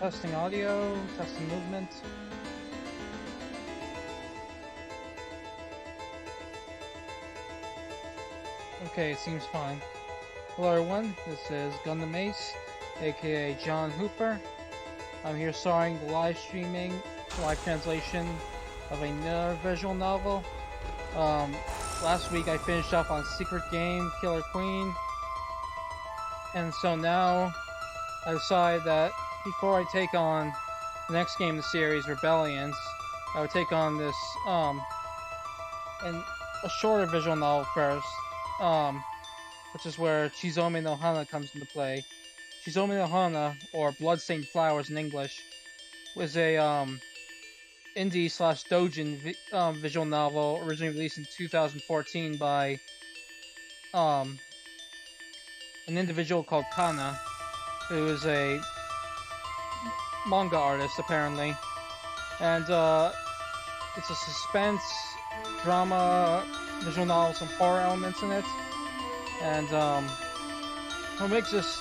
Testing audio, testing movement. Okay, it seems fine. Hello everyone, this is Gundam Ace, aka John Hooper. I'm here starring the live translation of another visual novel. Last week I finished up on Secret Game, Killer Queen, and so now I decided that before I take on the next game in the series, Rebellions, I would take on this, and a shorter visual novel first, which is where Chizome no Hana comes into play. Chizome no Hana, or Bloodstained Flowers in English, was a indie slash doujin visual novel originally released in 2014 by an individual called Hana, who is a manga artist apparently, and it's a suspense drama visual novel with some horror elements in it, and what makes this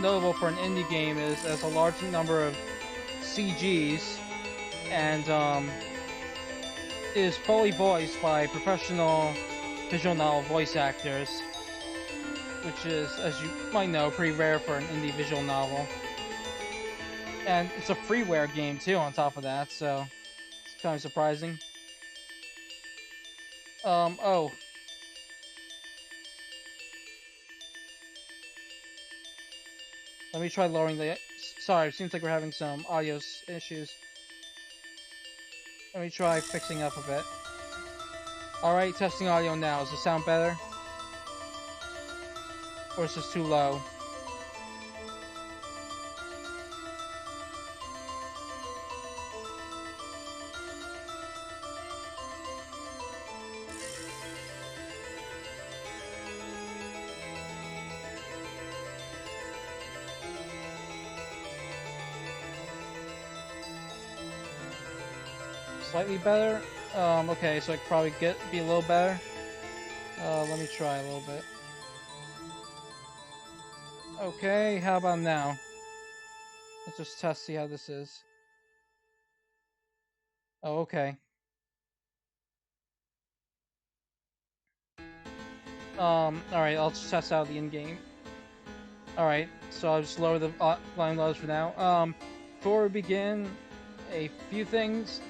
notable for an indie game is as a large number of CGs, and is fully voiced by professional visual novel voice actors, which is, as you might know, pretty rare for an indie visual novel. And it's a freeware game too on top of that, so it's kind of surprising. Oh. Let me try lowering the... Sorry, it seems like we're having some audio issues. Let me try fixing up a bit. Alright, testing audio now. Does it sound better? Or is this too low? Slightly better? Okay, so I could probably be a little better. Let me try a little bit. Okay, how about now? Let's just test, see how this is. Oh, okay. Alright, I'll just test out the in-game. Alright, so I'll just lower the volume levels for now. Before we begin, a few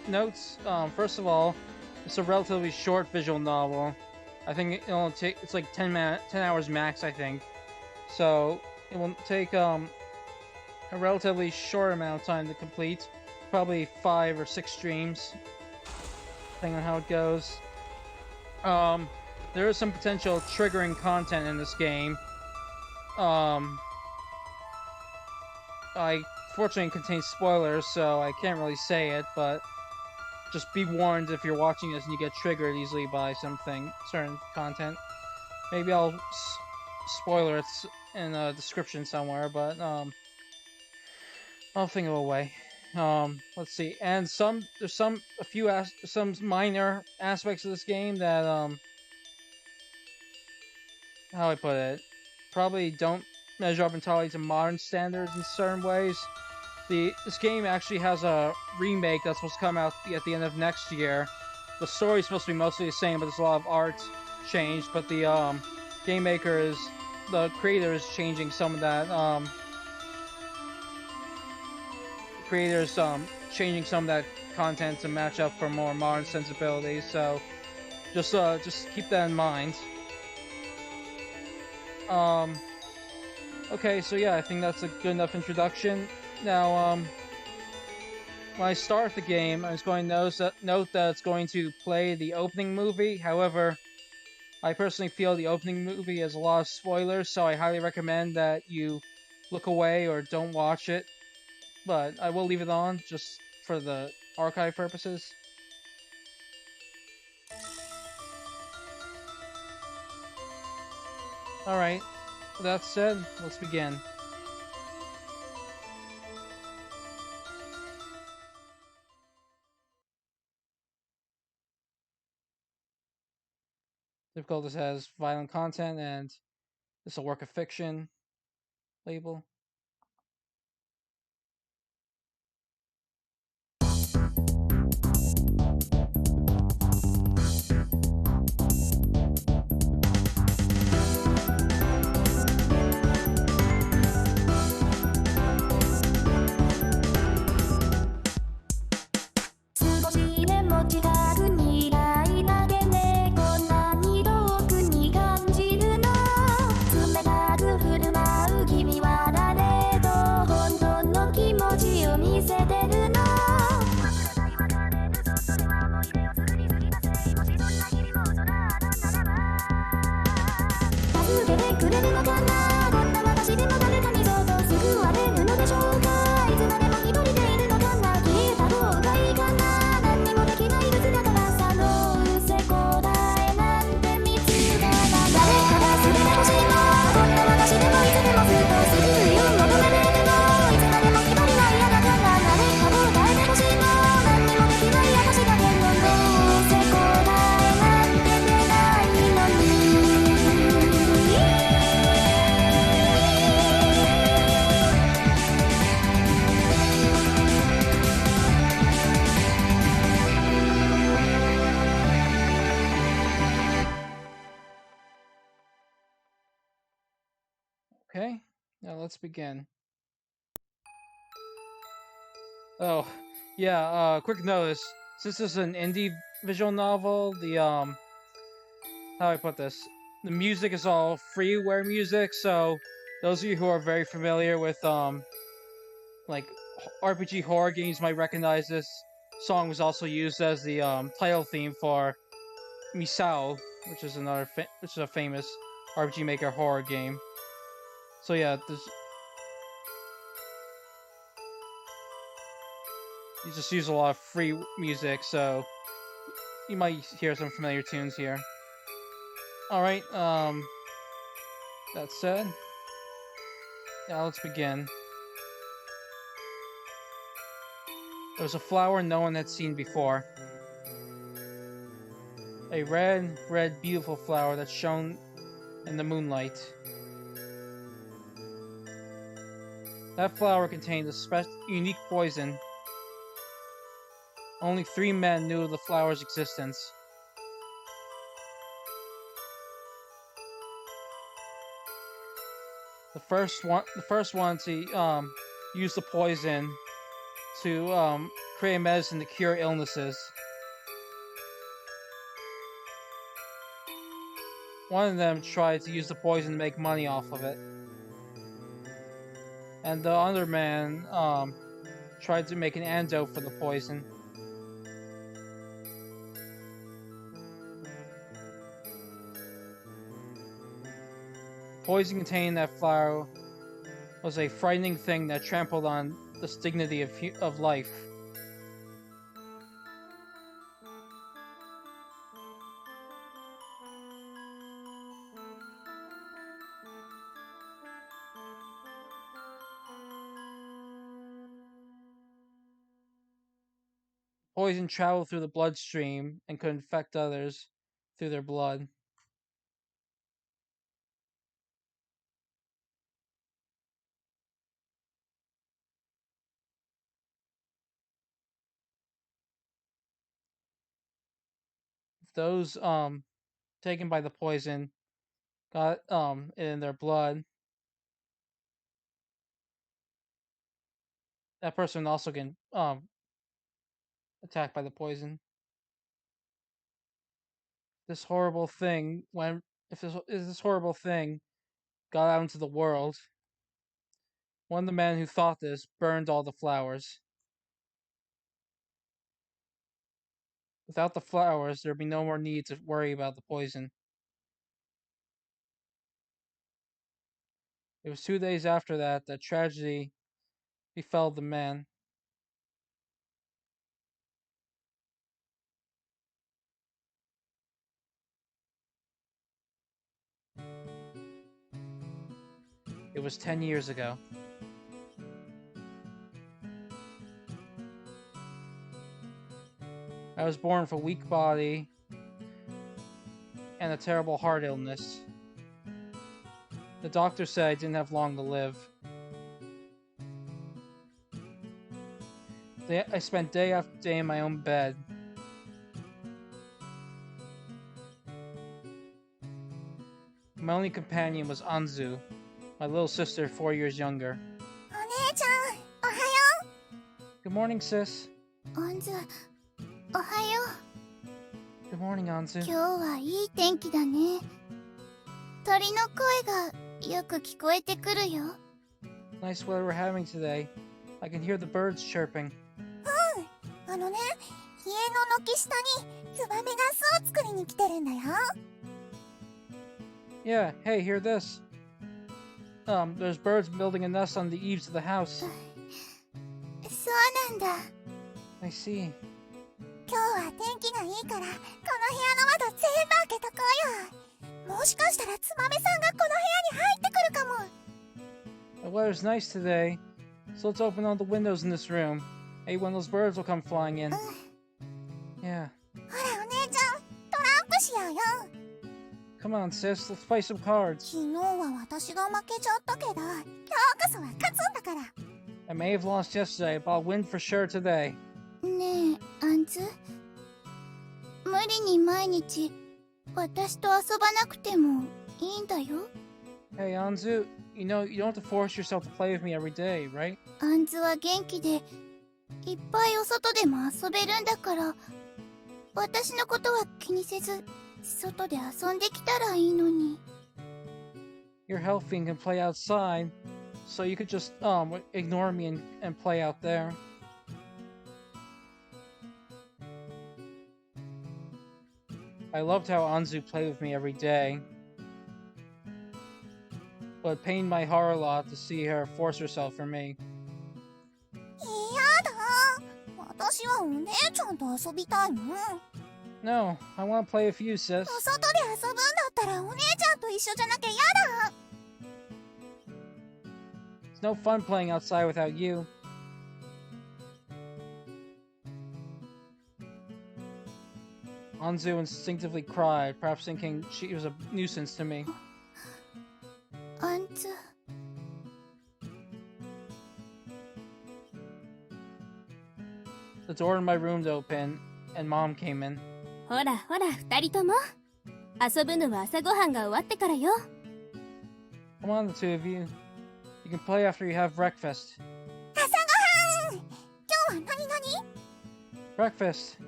notes. First of all, it's a relatively short visual novel. I think it'll take, it's like 10 hours max, I think. So, it will take, a relatively short amount of time to complete. Probably 5 or 6 streams, depending on how it goes. There is some potential triggering content in this game. I fortunately contains spoilers, so I can't really say it, but just be warned if you're watching this and you get triggered easily by certain content. Maybe I'll spoiler it in a description somewhere, but I'll think of a way. Let's see, and there's some minor aspects of this game that how I put it, probably don't measure up entirely to modern standards in certain ways. This game actually has a remake that's supposed to come out at the end of next year. The story's supposed to be mostly the same, but there's a lot of art changed. But the the creator is changing some of that. The creator's changing some of that content to match up for more modern sensibilities. So just keep that in mind. Okay, so yeah, I think that's a good enough introduction. Now, when I start the game, I was going to note that it's going to play the opening movie. However, I personally feel the opening movie has a lot of spoilers, so I highly recommend that you look away or don't watch it. But I will leave it on just for the archive purposes. Alright, with that said, let's begin. Difficulties has violent content and it's a work of fiction label. Okay, now let's begin. Oh, yeah, quick notice. Since this is an indie visual novel, how do I put this? The music is all freeware music, so those of you who are very familiar with, like, RPG horror games might recognize this song was also used as the, title theme for Misao, which is a famous RPG Maker horror game. So yeah, you just use a lot of free music, so you might hear some familiar tunes here. Alright, that said, now let's begin. There was a flower no one had seen before. A red, beautiful flower that shone in the moonlight. That flower contained a unique poison. Only 3 men knew of the flower's existence. The first one to use the poison to create a medicine to cure illnesses. One of them tried to use the poison to make money off of it. And the other man tried to make an antidote for the poison. The poison contained in that flower was a frightening thing that trampled on the dignity of life. Poison traveled through the bloodstream and could infect others through their blood. Those taken by the poison got in their blood, that person also get attacked by the poison. This horrible thing when if this horrible thing got out into the world, one of the men who thought this burned all the flowers. Without the flowers, there'd be no more need to worry about the poison. It was 2 days after that that tragedy befell the man. It was 10 years ago. I was born with a weak body and a terrible heart illness. The doctor said I didn't have long to live. I spent day after day in my own bed. My only companion was Anzu, my little sister 4 years younger. Good morning, sis. Anzu, Good morning, Anzu. 今日はいい天気だね。鳥の声がよく聞こえてくるよ。Nice weather we're having today. I can hear the birds chirping. 家の軒下にツバメが巣を作りに来てるんだよ。 Yeah, hey, hear this. there's birds building a nest on the eaves of the house. そうなんだ。 I see. 今日は天気がいいから、この部屋の窓全部開けとこうよ。もしかしたらつばめさんがこの部屋に入ってくるかも。 The weather's nice today, so let's open all the windows in this room. Maybe one of those birds will come flying in. Yeah. ほらお姉ちゃん、トランプしようよ。 Come on, sis, let's play some cards. 昨日は私が負けちゃったけど、今日こそは勝つんだから。 I may have lost yesterday, but I'll win for sure today. ねえ、アンズ。無理に毎日私と遊ばなくてもいいんだよ。 Hey, Anzu, you know, you don't have to force yourself to play with me every day, right? アンズは元気でいっぱいお外でも遊べるんだから、私のことは気にせず外で遊んできたらいいのに。 You're healthy and can play outside, so you could just, ignore me and play out there. I loved how Anzu played with me every day, but it pained my heart a lot to see her force herself for me. 嫌だ。私はお姉ちゃんと遊びたいの。 No, I want to play with you, sis. お外で遊ぶんだったらお姉ちゃんと一緒じゃなきゃ嫌だ。 It's no fun playing outside without you. Anzu instinctively cried, perhaps thinking she was a nuisance to me. アンズ。 The door in my room opened, and Mom came in. ほらほら、二人とも。遊ぶのは朝ごはんが終わってからよ。 Come on, the two of you. You can play after you have breakfast. 朝ごはん。今日は何々？ Breakfast.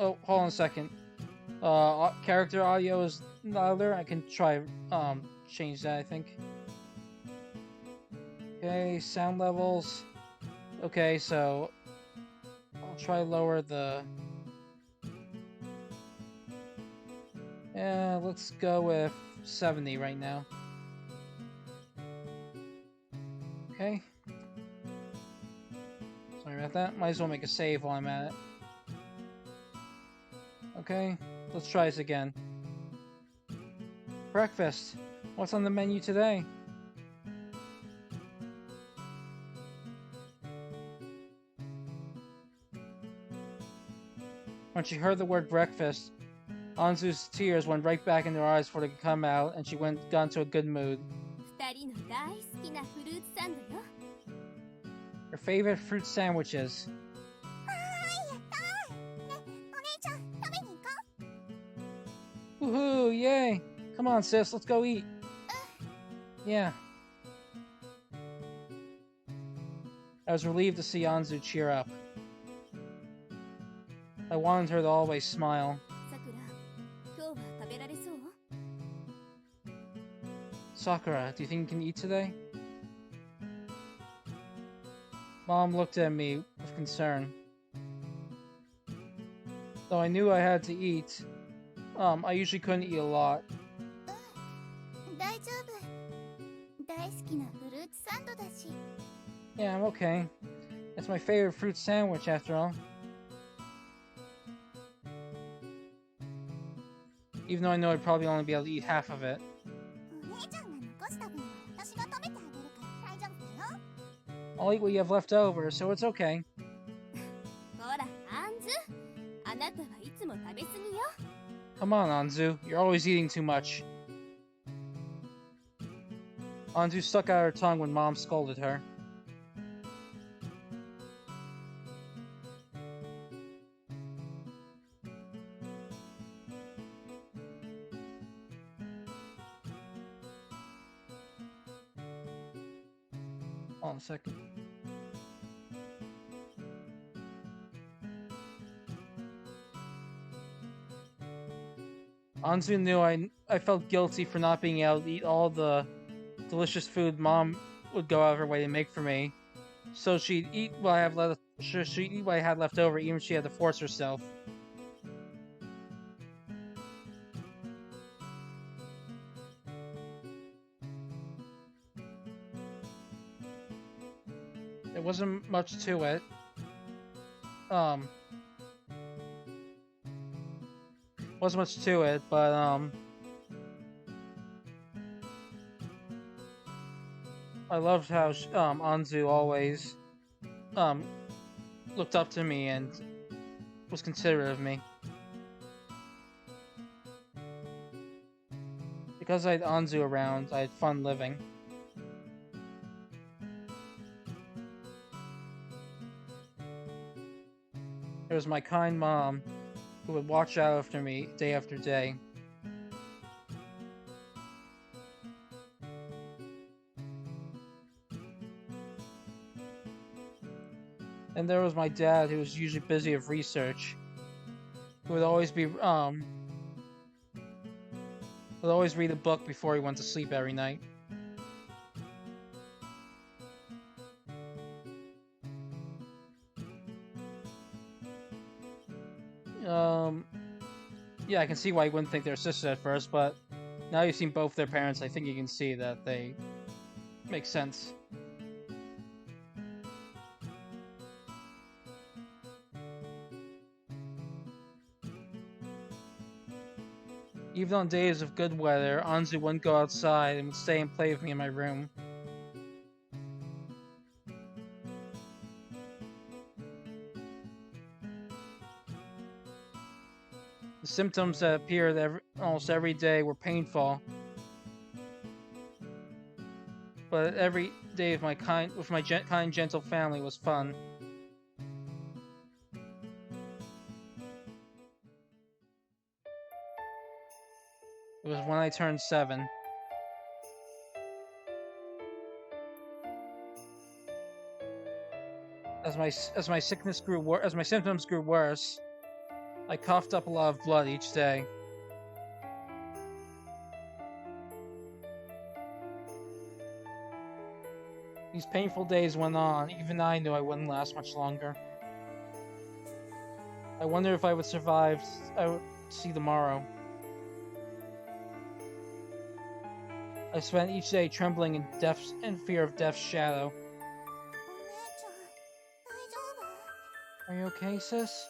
Oh, hold on a second. Character audio is louder. I can try change that, I think. Okay, sound levels. Okay, so I'll try lower the. Yeah, let's go with 70 right now. Okay. Sorry about that. Might as well make a save while I'm at it. Okay, let's try this again. Breakfast. What's on the menu today? When she heard the word breakfast, Anzu's tears went right back in her eyes before they could come out, and she got into a good mood. 二人の大好きなフルーツサンドよ。 Her favorite fruit sandwiches. やったー。ね、お姉ちゃん食べに行こう。 Woohoo! Yay! Come on, sis, let's go eat. Yeah. I was relieved to see Anzu cheer up. I wanted her to always smile. さくら、今日は食べられそう？ Sakura, do you think you can eat today? Mom looked at me with concern. Though I knew I had to eat, I usually couldn't eat a lot. 大丈夫。大好きなフルーツサンドだし。 Yeah, I'm okay. That's my favorite fruit sandwich, after all. Even though I know I'd probably only be able to eat half of it. お姉ちゃんが残した分は私が食べてあげるから大丈夫だよ。 I'll eat what you have left over, so it's okay. ほら、アンズ。あなたはいつも食べ過ぎよ。 Come on, Anzu. You're always eating too much. Anzu stuck out her tongue when Mom scolded her. Hold on a second. Anzu knew I felt guilty for not being able to eat all the delicious food Mom would go out of her way to make for me. So she'd eat what I have left. She'd eat what I had left over, even if she had to force herself. There wasn't much to it. Wasn't much to it, but I loved how Anzu always looked up to me and was considerate of me. Because I had Anzu around, I had fun living. There was my kind mom, who would watch out after me day after day. And there was my dad, who was usually busy with research, who would always read a book before he went to sleep every night. Yeah, I can see why you wouldn't think they're sisters at first, but now you've seen both their parents, I think you can see that they make sense. Even on days of good weather, Anzu wouldn't go outside and would stay and play with me in my room. The symptoms that appeared almost every day were painful, but every day with my kind, gentle family was fun. It was when I turned 7. As my symptoms grew worse, I coughed up a lot of blood each day. These painful days went on. Even I knew I wouldn't last much longer. I wondered if I would survive. I would see tomorrow. I spent each day trembling in fear of death's shadow. Are you okay, sis?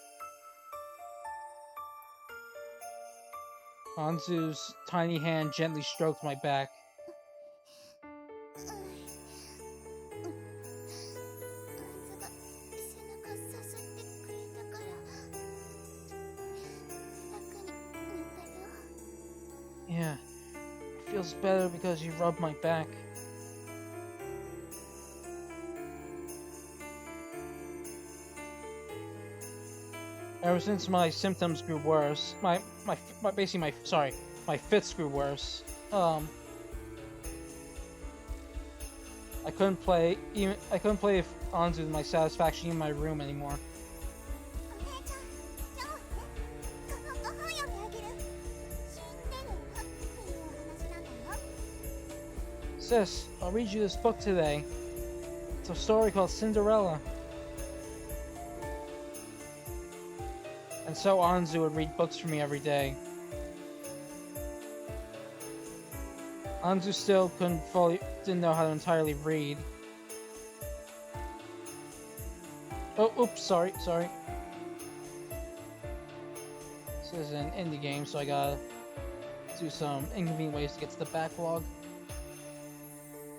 Anzu's tiny hand gently stroked my back. Yeah, it feels better because you rubbed my back. Ever since my symptoms grew worse, my fits grew worse. I couldn't play with Anzu to my satisfaction in my room anymore. Sis, I'll read you this book today. It's a story called Cinderella. And so Anzu would read books for me every day. Anzu still didn't know how to entirely read. Oh, oops, sorry. This is an indie game, so I gotta do some inconvenient ways to get to the backlog.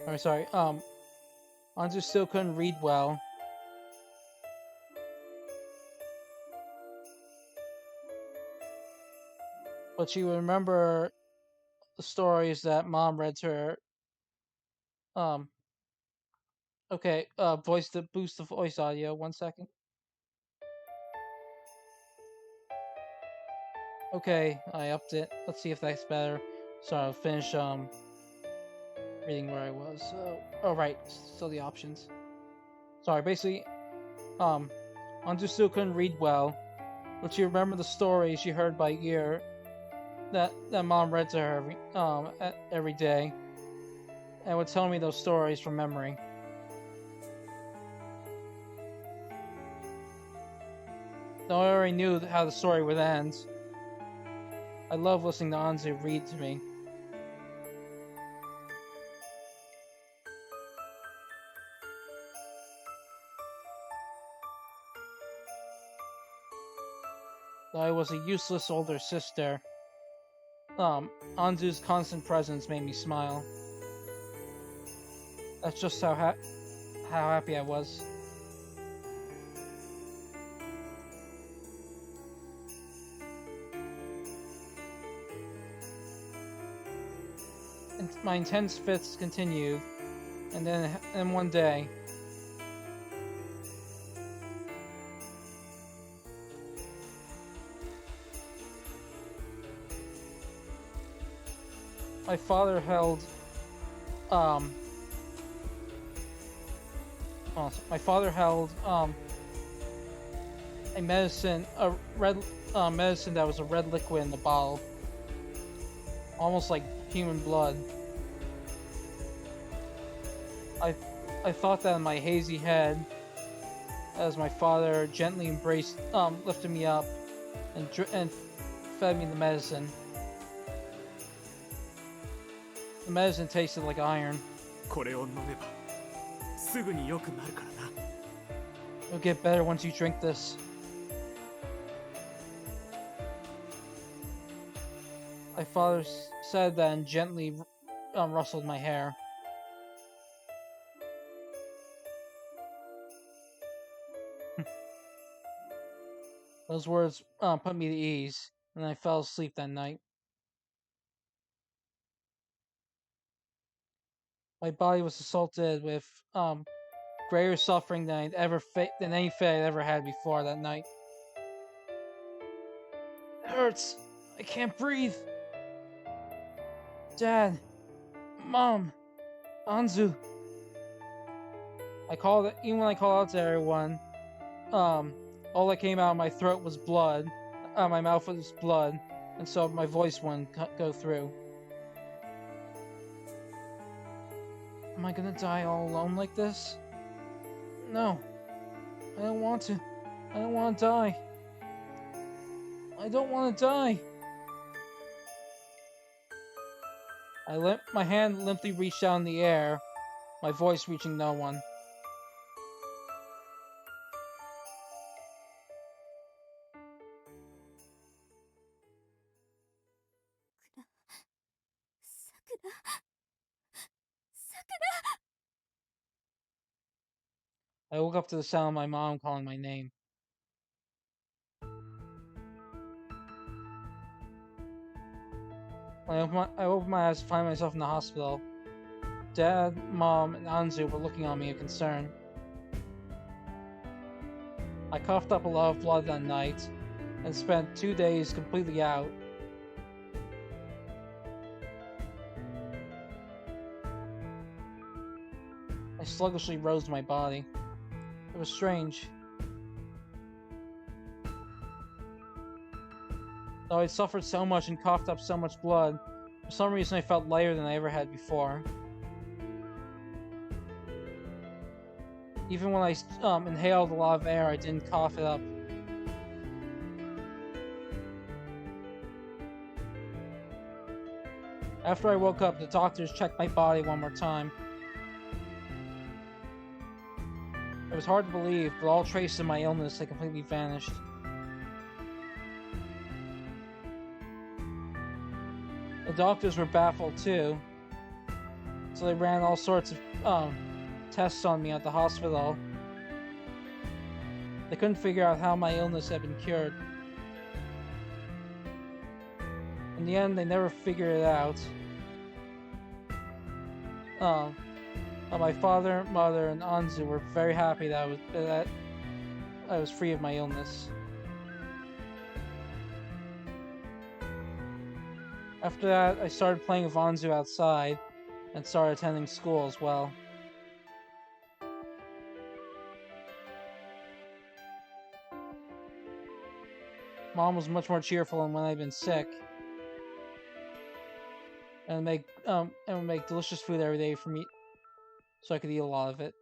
I'm sorry, Anzu still couldn't read well. But she would remember the stories that Mom read to her. Okay, boost the voice audio, 1 second. Okay, I upped it. Let's see if that's better. So I'll finish, reading where I was. Right, still the options. Sorry, basically, Anzu still couldn't read well, but she remembered the stories she heard by ear that Mom read to her every day, and would tell me those stories from memory. Though I already knew how the story would end, I love listening to Anzu read to me. Though I was a useless older sister, Anzu's constant presence made me smile. That's just how happy I was. And my intense fits continued, and then one day, my father held a medicine, a red medicine that was a red liquid in the bottle, almost like human blood. I thought that in my hazy head, as my father gently lifted me up, and fed me the medicine. The medicine tasted like iron. これを飲めばすぐに良くなるからな。 It'll get better once you drink this. My father said that and gently rustled my hair. Those words put me at ease, and I fell asleep that night. My body was assaulted with greater suffering than any fate I'd ever had before that night. It hurts. I can't breathe. Dad, Mom, Anzu. Even when I called out to everyone, all that came out of my throat was blood. My mouth was blood, and so my voice wouldn't go through. Am I gonna die all alone like this? No. I don't want to. I don't want to die. I don't want to die. My hand limply reached out in the air, my voice reaching no one. I woke up to the sound of my mom calling my name. I opened my eyes to find myself in the hospital. Dad, Mom, and Anzu were looking on me in concern. I coughed up a lot of blood that night, and spent 2 days completely out. I sluggishly rose to my body. It was strange. Though I'd suffered so much and coughed up so much blood, for some reason I felt lighter than I ever had before. Even when I inhaled a lot of air, I didn't cough it up. After I woke up, the doctors checked my body one more time. It was hard to believe, but all traces of my illness had completely vanished. The doctors were baffled too, so they ran all sorts of tests on me at the hospital. They couldn't figure out how my illness had been cured. In the end, they never figured it out. My father, mother, and Anzu were very happy that I was free of my illness. After that, I started playing with Anzu outside, and started attending school as well. Mom was much more cheerful than when I'd been sick, and would make delicious food every day for me, so I could eat a lot of it.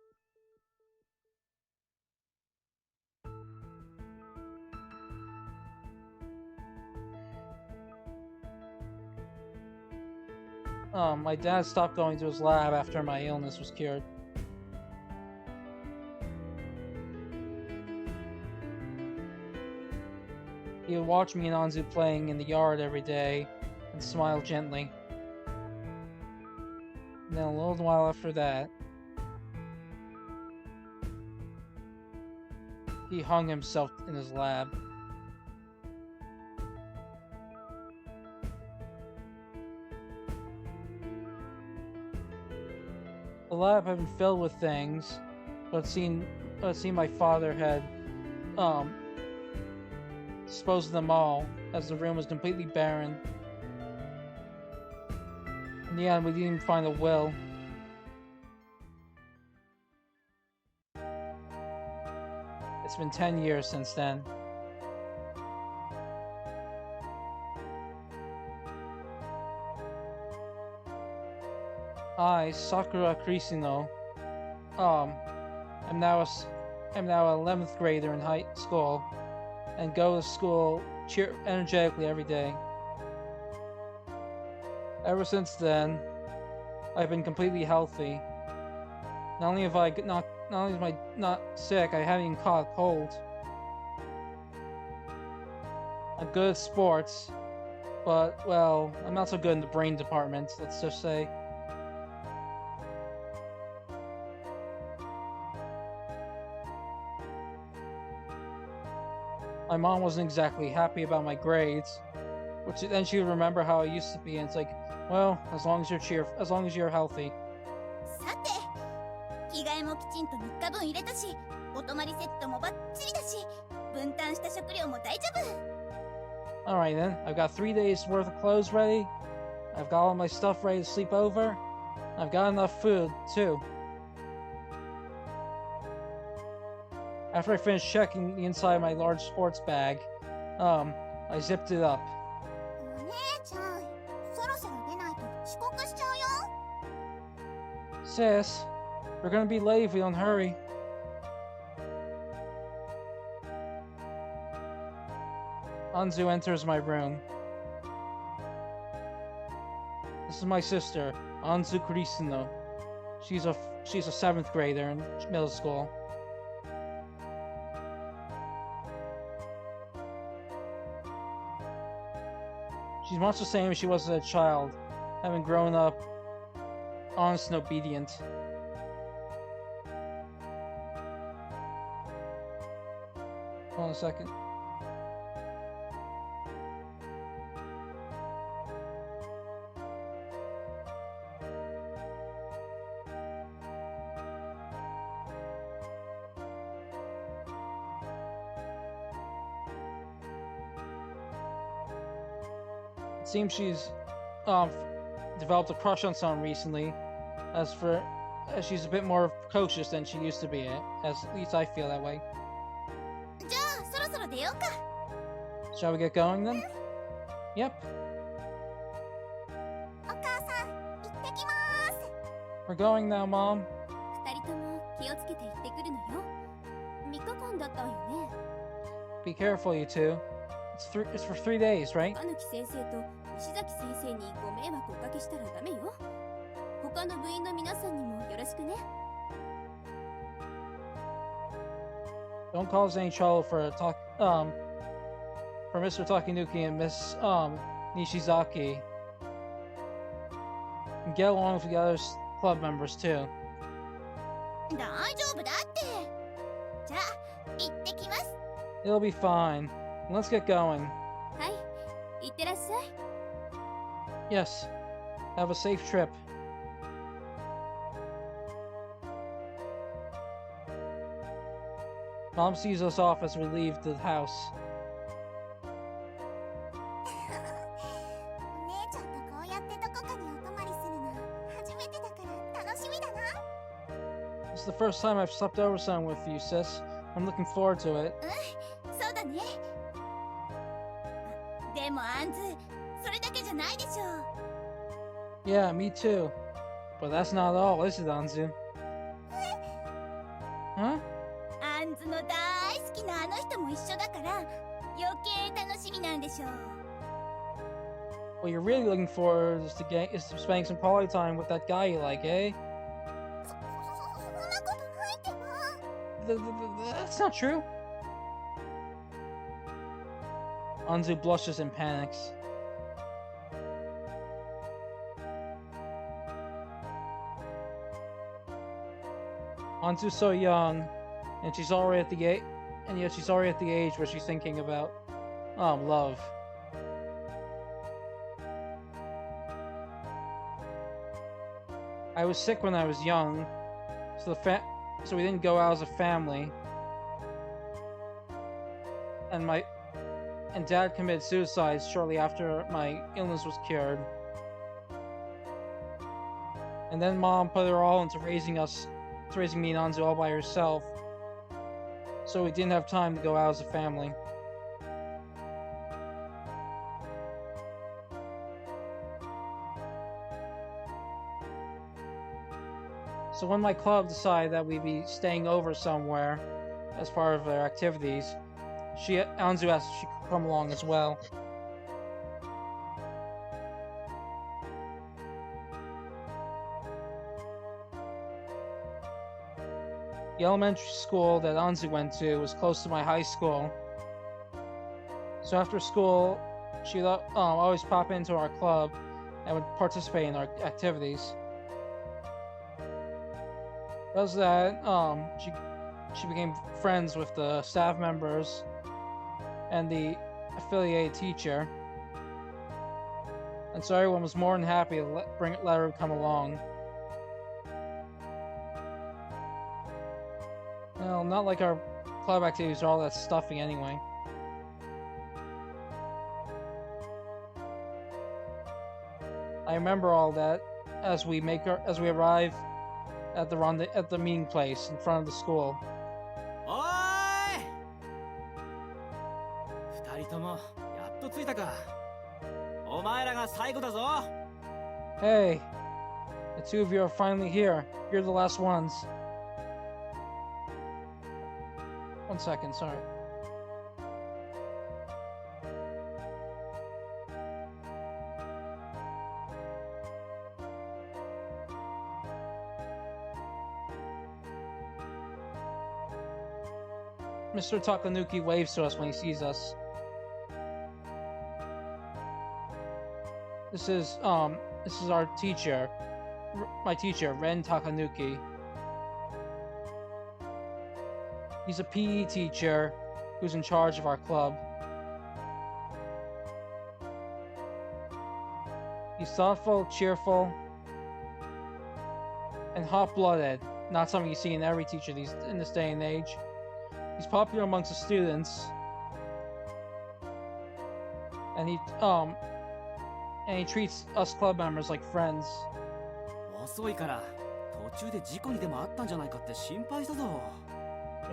My dad stopped going to his lab after my illness was cured. He would watch me and Anzu playing in the yard every day and smile gently. And then a little while after that, he hung himself in his lab. The lab had been filled with things, but it seemed my father had disposed of them all, as the room was completely barren. In the end, we didn't even find a will. It's been 10 years since then. I, Sakura Krisino, am now a 11th grader in high school, and go to school energetically every day. Ever since then, I've been completely healthy. Not only am I not sick, I haven't even caught a cold. I'm good at sports, but, well, I'm not so good in the brain department, let's just say. My mom wasn't exactly happy about my grades, which then she would remember how I used to be, and it's like, well, as long as you're healthy. さて、着替えもきちんと3日分入れたし、お泊まりセットもバッチリだし、分担した食料も大丈夫。 Alright then, I've got 3 days worth of clothes ready, I've got all my stuff ready to sleep over, I've got enough food, too. After I finished checking the inside of my large sports bag, I zipped it up. お姉ちゃん、そろそろ出ないと遅刻しちゃうよ。 Sis, we're gonna be late if we don't hurry. Anzu enters my room. This is my sister, Anzu Krisino. She's a 7th grader in middle school. She's much the same as she was as a child, having grown up honest and obedient. Hold on a second. It seems she's developed a crush on someone recently. As she's a bit more precocious than she used to be, at least I feel that way. じゃあ、そろそろ出ようか。 Shall we get going then? Yep. お母さん、行ってきます。 We're going now, Mom. 二人とも気をつけて行ってくるのよ。3日間だったわよね。 Be careful, you two. It's for 3 days, right? 深貫先生と石崎先生にご迷惑をおかけしたらダメよ。他の部員の皆さんにもよろしくね。 Don't cause any trouble for Mr. Takenuki and Miss Nishizaki. And get along with the other club members too. 大丈夫だって。じゃあ、行ってきます。 It'll be fine. Let's get going. はい、行ってらっしゃい。 Yes. Have a safe trip. Mom sees us off as we leave the house. お姉ちゃんとこうやってどこかにお泊まりするの初めてだから楽しみだな。 This is the first time I've slept over some with you, sis. I'm looking forward to it. そうだね。でもアンズ、それだけじゃないでしょ。 Yeah, me too. But that's not all, is it, Anzu? Huh? アンズの大好きなあの人も一緒だから余計楽しみなんでしょう。 What you're really looking for is to spending some quality time with that guy you like, eh? そんなことないってば。 That's not true. Anzu blushes and panics. Anzu's so young, and she's already at the age where she's thinking about love. I was sick when I was young, so we didn't go out as a family. And Dad committed suicide shortly after my illness was cured. And then Mom put her all into raising me and Anzu all by herself. So we didn't have time to go out as a family. So when my club decided that we'd be staying over somewhere as part of their activities, Anzu asked if she could come along as well. The elementary school that Anzu went to was close to my high school. So after school, she'd always pop into our club and would participate in our activities. Because of that, she became friends with the staff members and the affiliated teacher. And so everyone was more than happy to let her come along. Well, not like our club activities are all that stuffy anyway. I remember all that as we arrive at the meeting place in front of the school. Hey, the two of you are finally here. You're the last ones. 1 second, sorry. Mr. Takanuki waves to us when he sees us. This is our teacher, my teacher, Ren Takanuki. He's a PE teacher who's in charge of our club. He's thoughtful, cheerful, and hot-blooded. Not something you see in every teacher in this day and age. He's popular amongst the students, and he treats us club members like friends. You're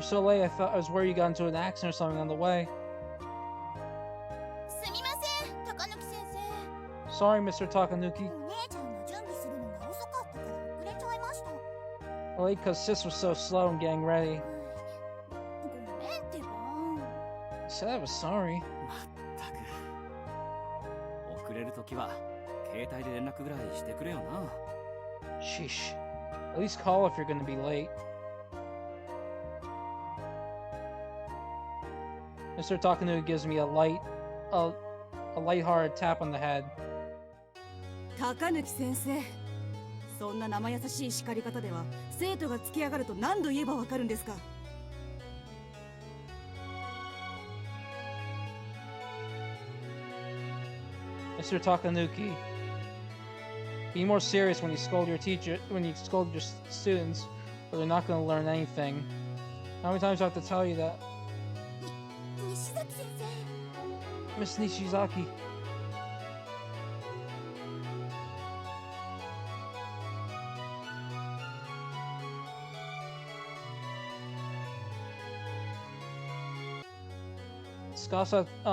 so late, I was worried you got into an accident or something on the way. Sorry, Mr. Takanuki. Late because Sis was so slow in getting ready. I said I was sorry. Sheesh. At least call if you're gonna be late. Mr. Takanuki gives me a light-hearted tap on the head. Takanuki sensei, そんな生優しい叱り方では生徒がつき上がると何度言えばわかるんですか? Mr. Takanuki, be more serious when you scold your students, or they're not going to learn anything. How many times do I have to tell you that? Miss Nishizaki.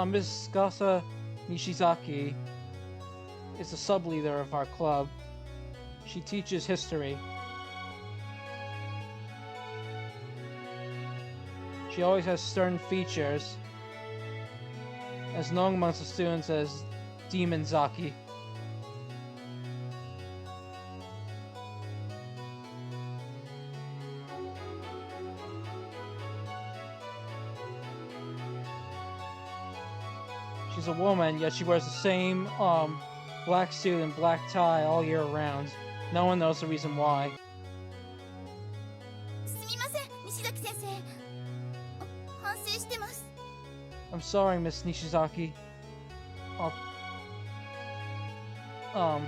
Miss Skasa Nishizaki is the sub-leader of our club. She teaches history. She always has stern features, as known amongst the students as Demon Zaki. is a woman, yet she wears the same black suit and black tie all year round. No one knows the reason why. すみません、西崎先生。反省してます。 I'm sorry, Miss Nishizaki. I'll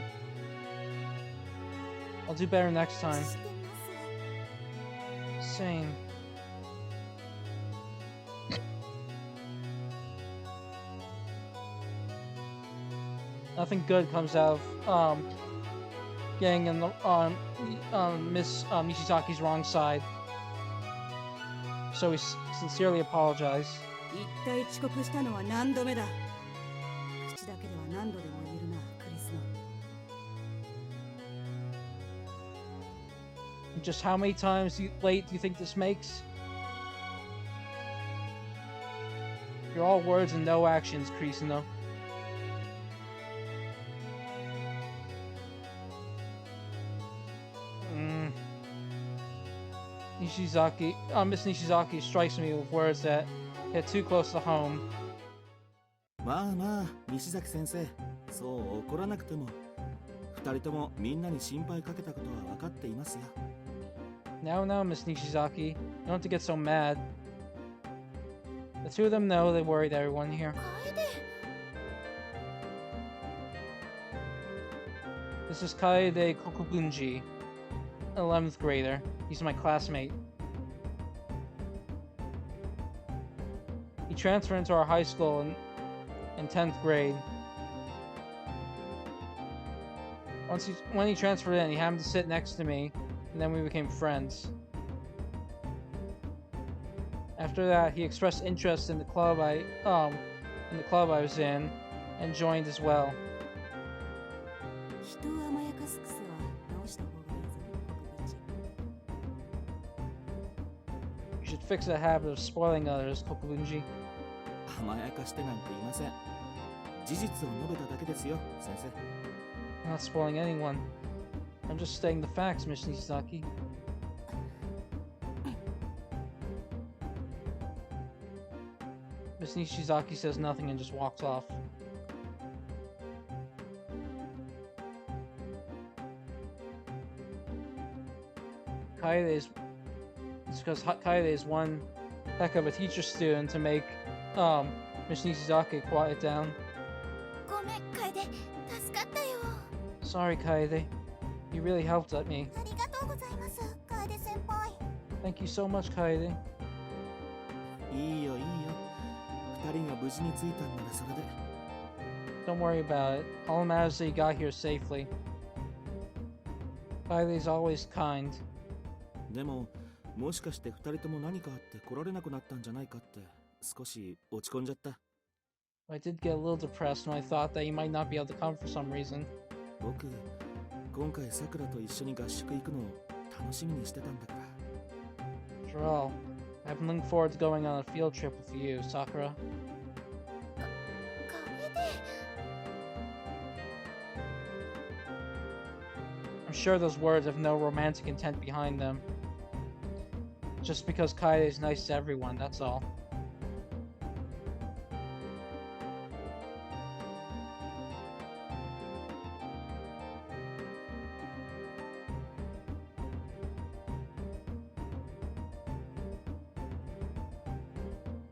do better next time. してます。 Same. Nothing good comes out of getting in the, on Miss Nishizaki's wrong side. So we sincerely apologize. 一体遅刻したのは何度目だ。口だけでは何度でも言えるな、クリスノ。 Just how many times late do you think this makes? You're all words and no actions, Krisuno. Nishizaki, Miss Nishizaki strikes me with words that hit too close to home. まあまあ、西崎先生、そう怒らなくても、二人ともみんなに心配かけたことは分かっていますよ。Now, Miss Nishizaki, you don't have to get so mad. The two of them know they worried everyone here. 楓。 This is Kaede Kokubunji, 11th grader. He's my classmate. He transferred into our high school in 10th grade. When he transferred in, he happened to sit next to me, and then we became friends. After that, he expressed interest in the club I was in, and joined as well. 人を甘やかす癖は直した方がいいぞ、国分寺。 You should fix the habit of spoiling others, Kokubunji. 甘やかしてなんていません。事実を述べただけですよ、先生。 I'm not spoiling anyone. I'm just stating the facts, Miss Nishizaki. Miss Nishizaki says nothing and just walks off. It's because Kaede is one heck of a teacher student to make Miss Nishizaki quiet down. ごめん、楓。助かったよ。 Sorry, Kaede. You really helped me. ありがとうございます、楓先輩。 Thank you so much, Kaede. いいよいいよ。二人が無事に着いたんならそれで。 Don't worry about it. All that matters is that you got here safely. Kaile's always kind. でも、もしかして二人とも何かあって来られなくなったんじゃないかって少し落ち込んじゃった。I did get a little depressed when I thought that you might not be able to come for some reason. 僕、今回さくらと一緒に合宿行くのを楽しみにしてたんだから。 After all, I've been looking forward to going on a field trip with you, Sakura. 楓。 I'm sure those words have no romantic intent behind them. Just because Kaede is nice to everyone, that's all.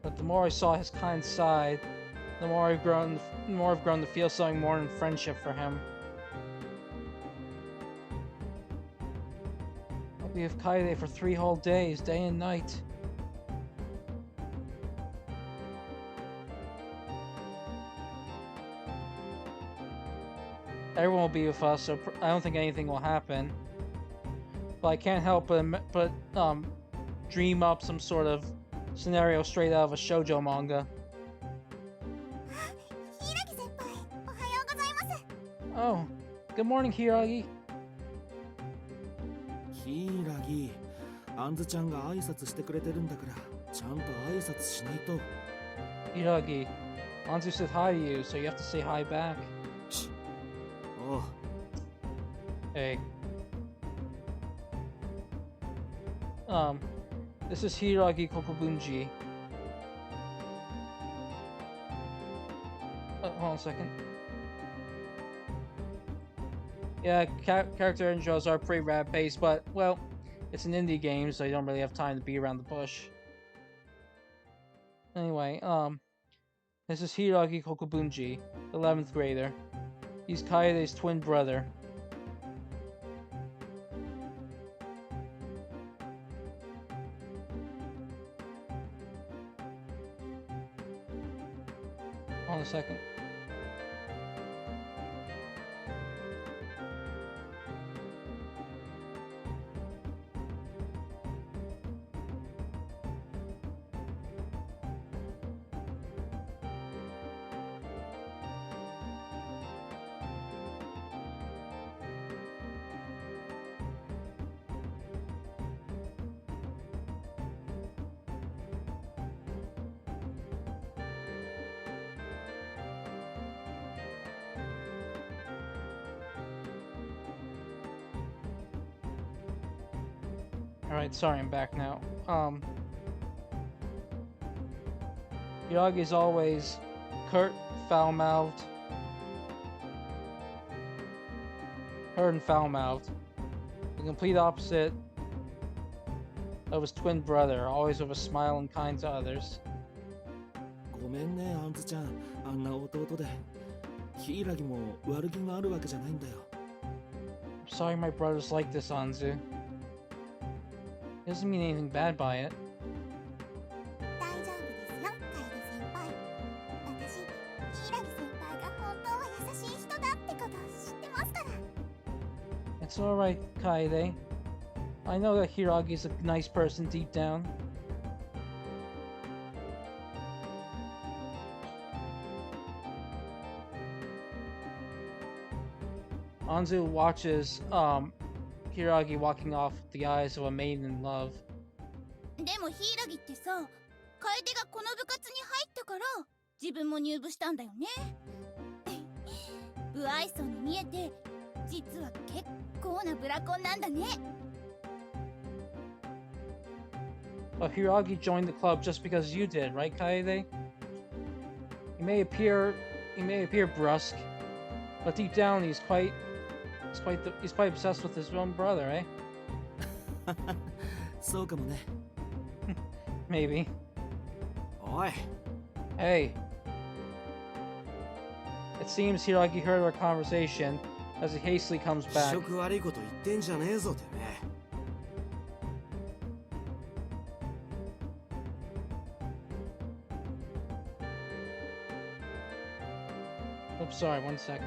But the more I saw his kind side, the more I've grown to feel something more than friendship for him. I'll be with Kaede for 3 whole days, day and night. Everyone will be with us, so I don't think anything will happen. But I can't help but dream up some sort of scenario straight out of a shoujo manga. 柊先輩、おはようございます。 Oh, good morning, Hiragi. ヒイラギ、アンズちゃんが挨拶してくれてるんだからちゃんと挨拶しないと。 Hiragi, Anzu said hi to you, so you have to say hi back. おう。 Hey. This is Hiragi Kokubunji. a second. Yeah, character intros are pretty rapid-paced, but, well, it's an indie game, so you don't really have time to be around the bush. Anyway, this is Hiiragi Kokubunji, 11th grader. He's Kaede's twin brother. Hold on a second. Alright, sorry, I'm back now. Hiiragi's always curt, foul-mouthed. Hurt and foul-mouthed. The complete opposite of his twin brother, always with a smile and kind to others. ごめんね、アンズちゃん。あんな弟で。ヒイラギも悪気があるわけじゃないんだよ。I'm sorry my brother's like this, Anzu. He doesn't mean anything bad by it. 大丈夫ですよ、楓先輩。私、柊先輩が本当は優しい人だってこと知ってますから。It's alright, Kaede. I know that Hiiragi's a nice person deep down. Anzu watches Hiiragi walking off with the eyes of a maiden in love. でも柊ってさ、楓がこの部活に入ったから自分も入部したんだよね。不愛想に見えて実は結構なブラコンなんだね。But Hiiragi joined the club just because you did, right, Kaede? He may appear brusque, but deep down he's quite obsessed with his own brother, eh? そうかもね。Maybe. おい。 Hey. It seems Hiiragi heard our conversation as he hastily comes 気 back. 色悪いこと言ってんじゃねえぞてめえ。Oops, sorry, 1 second.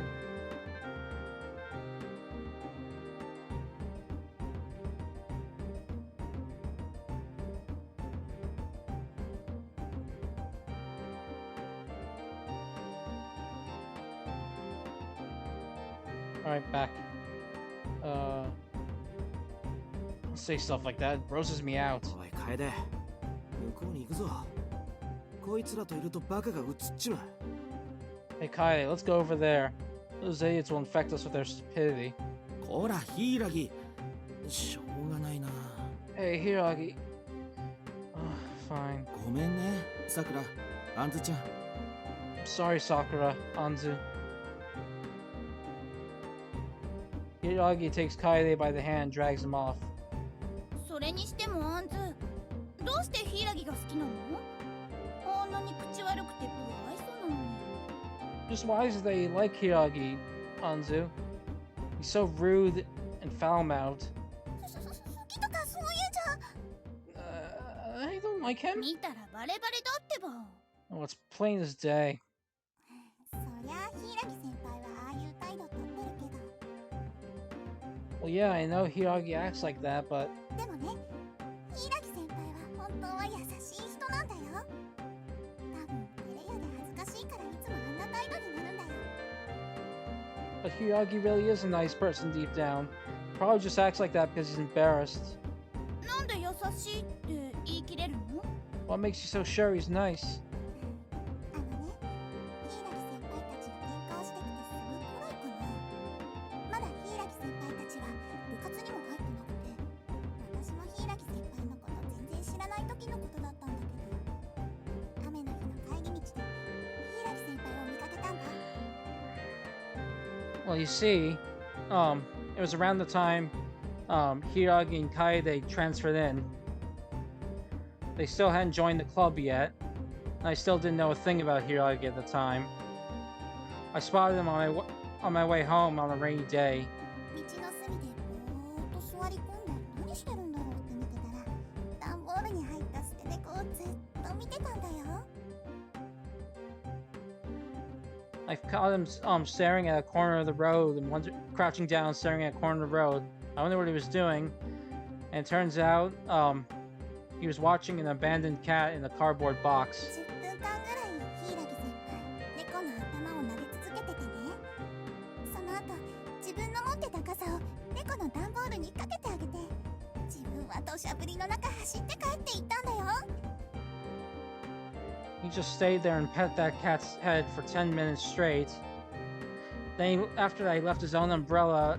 Alright, back. Don't say stuff like that. It grosses me out. おい楓、向こうに行くぞ。こいつらといるとバカが映っちまう。 Hey, Kai, let's go over there. Those idiots will infect us with their stupidity. こら、ヒイラギ。しょうがないな。 Hey, Hiiragi. Fine. ごめんね、さくら、アンズちゃん。 I'm sorry, Sakura, Anzu. Hiiragi takes Kaede by the hand and drags him off. それにしてもアンズ、どうして柊が好きなの？あんなに口悪くて不愛想なのに。Just why is it that you like Hiiragi, Anzu? He's so rude and foul-mouthed. 好きとかそういうんじゃ。 I don't like him. 見たらバレバレだってば。 Oh, it's plain as day. そりゃあ柊先輩はああいう態度とってるけど。 Well, yeah, I know Hiiragi acts like that, but でもね、柊先輩は本当は優しい人なんだよ。多分照れ屋で恥ずかしいからいつもあんな態度になるんだよ。 but Hiiragi really is a nice person deep down. Probably just acts like that because he's embarrassed. なんで優しいって言い切れるの？ What makes you so sure he's nice? あのね、柊先輩たちが転校してきてすぐくらいかな。まだ柊先輩たちは部活にも入ってなくて、私も柊先輩のこと全然知らない時のことだったんだけど、雨の日の帰り道で柊先輩を見かけたんだ。Well, you see, it was around the time Hiiragi and Kaede transferred in. They still hadn't joined the club yet, and I still didn't know a thing about Hiiragi at the time. I spotted him on my way home on a rainy day. 道の隅でぼーっと座り込んで何してるんだろうって見てたら、段ボールに入った捨て猫をずっと見てたんだよ。 I caught him staring at a corner of the road and crouching down, staring at a corner of the road. I wondered what he was doing, and it turns out he was watching an abandoned cat in a cardboard box. 10分間ぐらい柊先輩、猫の頭を撫で続けててね。その後、自分の持ってた傘を猫の段ボールにかけてあげて、自分は土砂降りの中走って帰っていったんだよ。 He just stayed there and pet that cat's head for 10 minutes straight. Then, after that, he left his own umbrella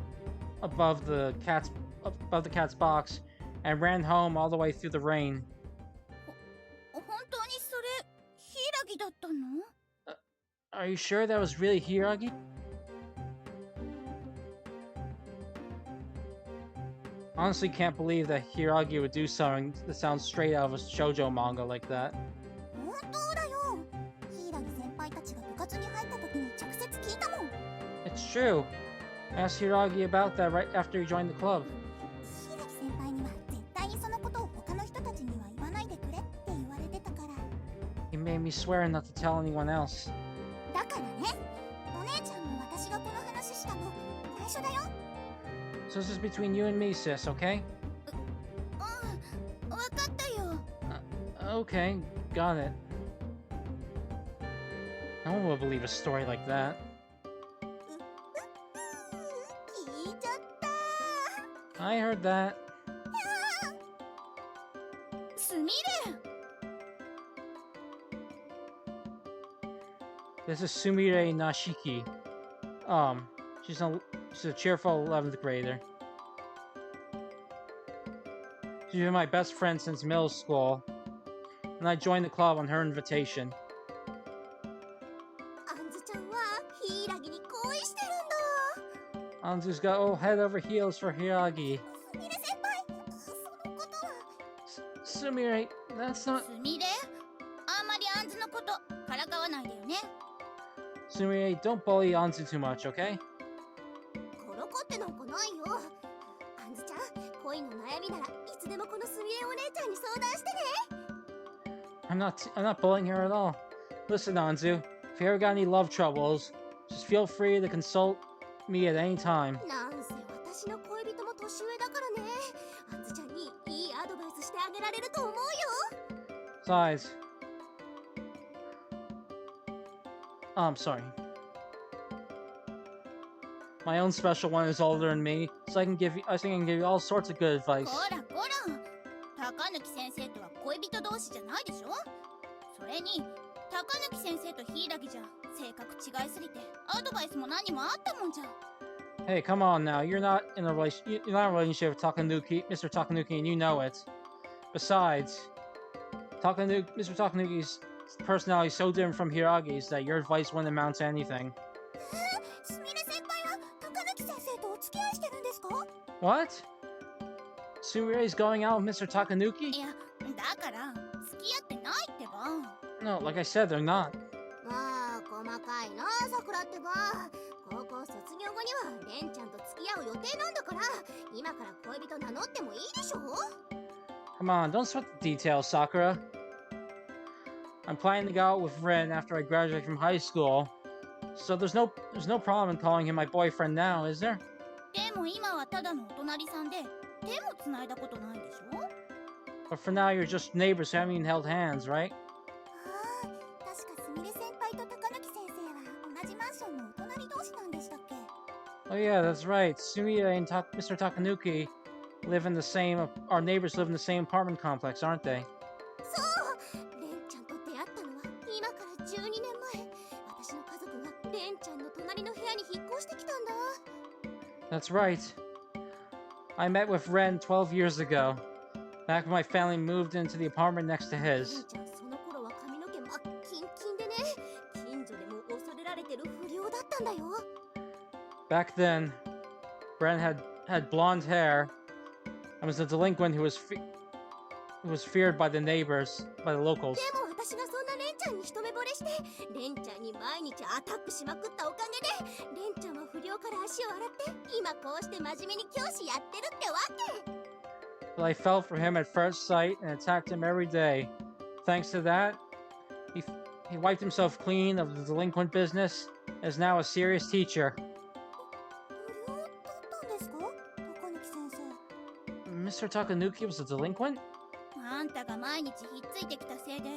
above the cat's box and ran home all the way through the rain. 本当にそれ柊だったの？ Are you sure that was really Hiiragi? Honestly, can't believe that Hiiragi would do something that sounds straight out of a shoujo manga like that. 本当だよ。柊先輩たちが部活に入った時に直接聞いたもん。 It's true. I asked Hiiragi about that right after he joined the club. 柊先輩には絶対にそのことを他の人たちには言わないでくれって言われてたから。 He made me swear not to tell anyone else. だからね、お姉ちゃんも私がこの話したの最初だよ。 So this is between you and me, sis, okay? わかったよ。Okay, got it. No one would believe a story like that. 聞いちゃった。 I heard that. すみれ。 This is Sumire Nashiki. She's a cheerful 11th grader. She's been my best friend since middle school, and I joined the club on her invitation. あんずちゃんは柊に恋してるんだ。 Anzu's got all head over heels for Hiiragi. すみれ先輩、そのことは。 Sumire, that's not... すみれ。あんまりあんずのことからかわないでよね。 Sumire, don't bully Anzu too much, okay? コロコってなんかないよ。あんずちゃん、恋の悩みならいつでもこのすみれお姉ちゃんに相談してね。 I'm not bullying her at all. Listen, Anzu, if you ever got any love troubles, just feel free to consult me at any time. なんせ私の恋人も年上だからね。あんずちゃんにいいアドバイスしてあげられると思うよ。 Besides... I'm sorry. My own special one is older than me, so I think I can give you all sorts of good advice. こらこら。高貫先生とは恋人同士じゃないでしょ。それに高貫先生と柊じゃ性格違いすぎてアドバイスも何もあったもんじゃ。 Hey, come on now. You're not in a relationship with Mr. Takanuki, and you know it. Besides, Mr. Takanuki's personality is so different from Hiiragi's that your advice wouldn't amount to anything. すみれ先輩は高貫先生とお付き合いしてるんですか？ What? Sumire's going out with Mr. Takanuki? いや、だから付き合ってないってば。 No, like I said, they're not. まあ細かいなさくらってば。高校卒業後にはレンちゃんと付き合う予定なんだから、今から恋人名乗ってもいいでしょ？ Come on, don't sweat the details, Sakura. I'm planning to go out with Ren after I graduate from high school, so there's no problem in calling him my boyfriend now, is there? でも今はただのお隣さんで手もつないだことないでしょ。 But for now, you're just neighbors who haven't even held hands, right? ああ、確かすみれ先輩と高貫先生は同じマンションのお隣同士なんでしたっけ？ Oh yeah, that's right. Sumire and Mr. Takanuki our neighbors live in the same apartment complex, aren't they? そう、レンちゃんと出会ったのは今から12年前。私の家族がレンちゃんの隣の部屋に引っ越してきたんだ。 That's right. I met with Ren 12 years ago, back when my family moved into the apartment next to レン his. ちゃんその頃は髪の毛真っキンキンでね、近所でも恐れられてる不良だったんだよ。Back then, Bren had blonde hair and was a delinquent who was feared by the neighbors, by the locals. でも私がそんなレンちゃんに一目惚れしてレンちゃんに毎日アタックしまくったおかげでレンちゃんは不良から足を洗って今こうして真面目に教師やってるってわけ。 But I fell for him at first sight and attacked him every day. Thanks to that, he wiped himself clean of the delinquent business and is now a serious teacher. 不良だったんですか、高貫先生。 Mr. Takanuki was a delinquent? あんたが毎日ひっついてきたせいで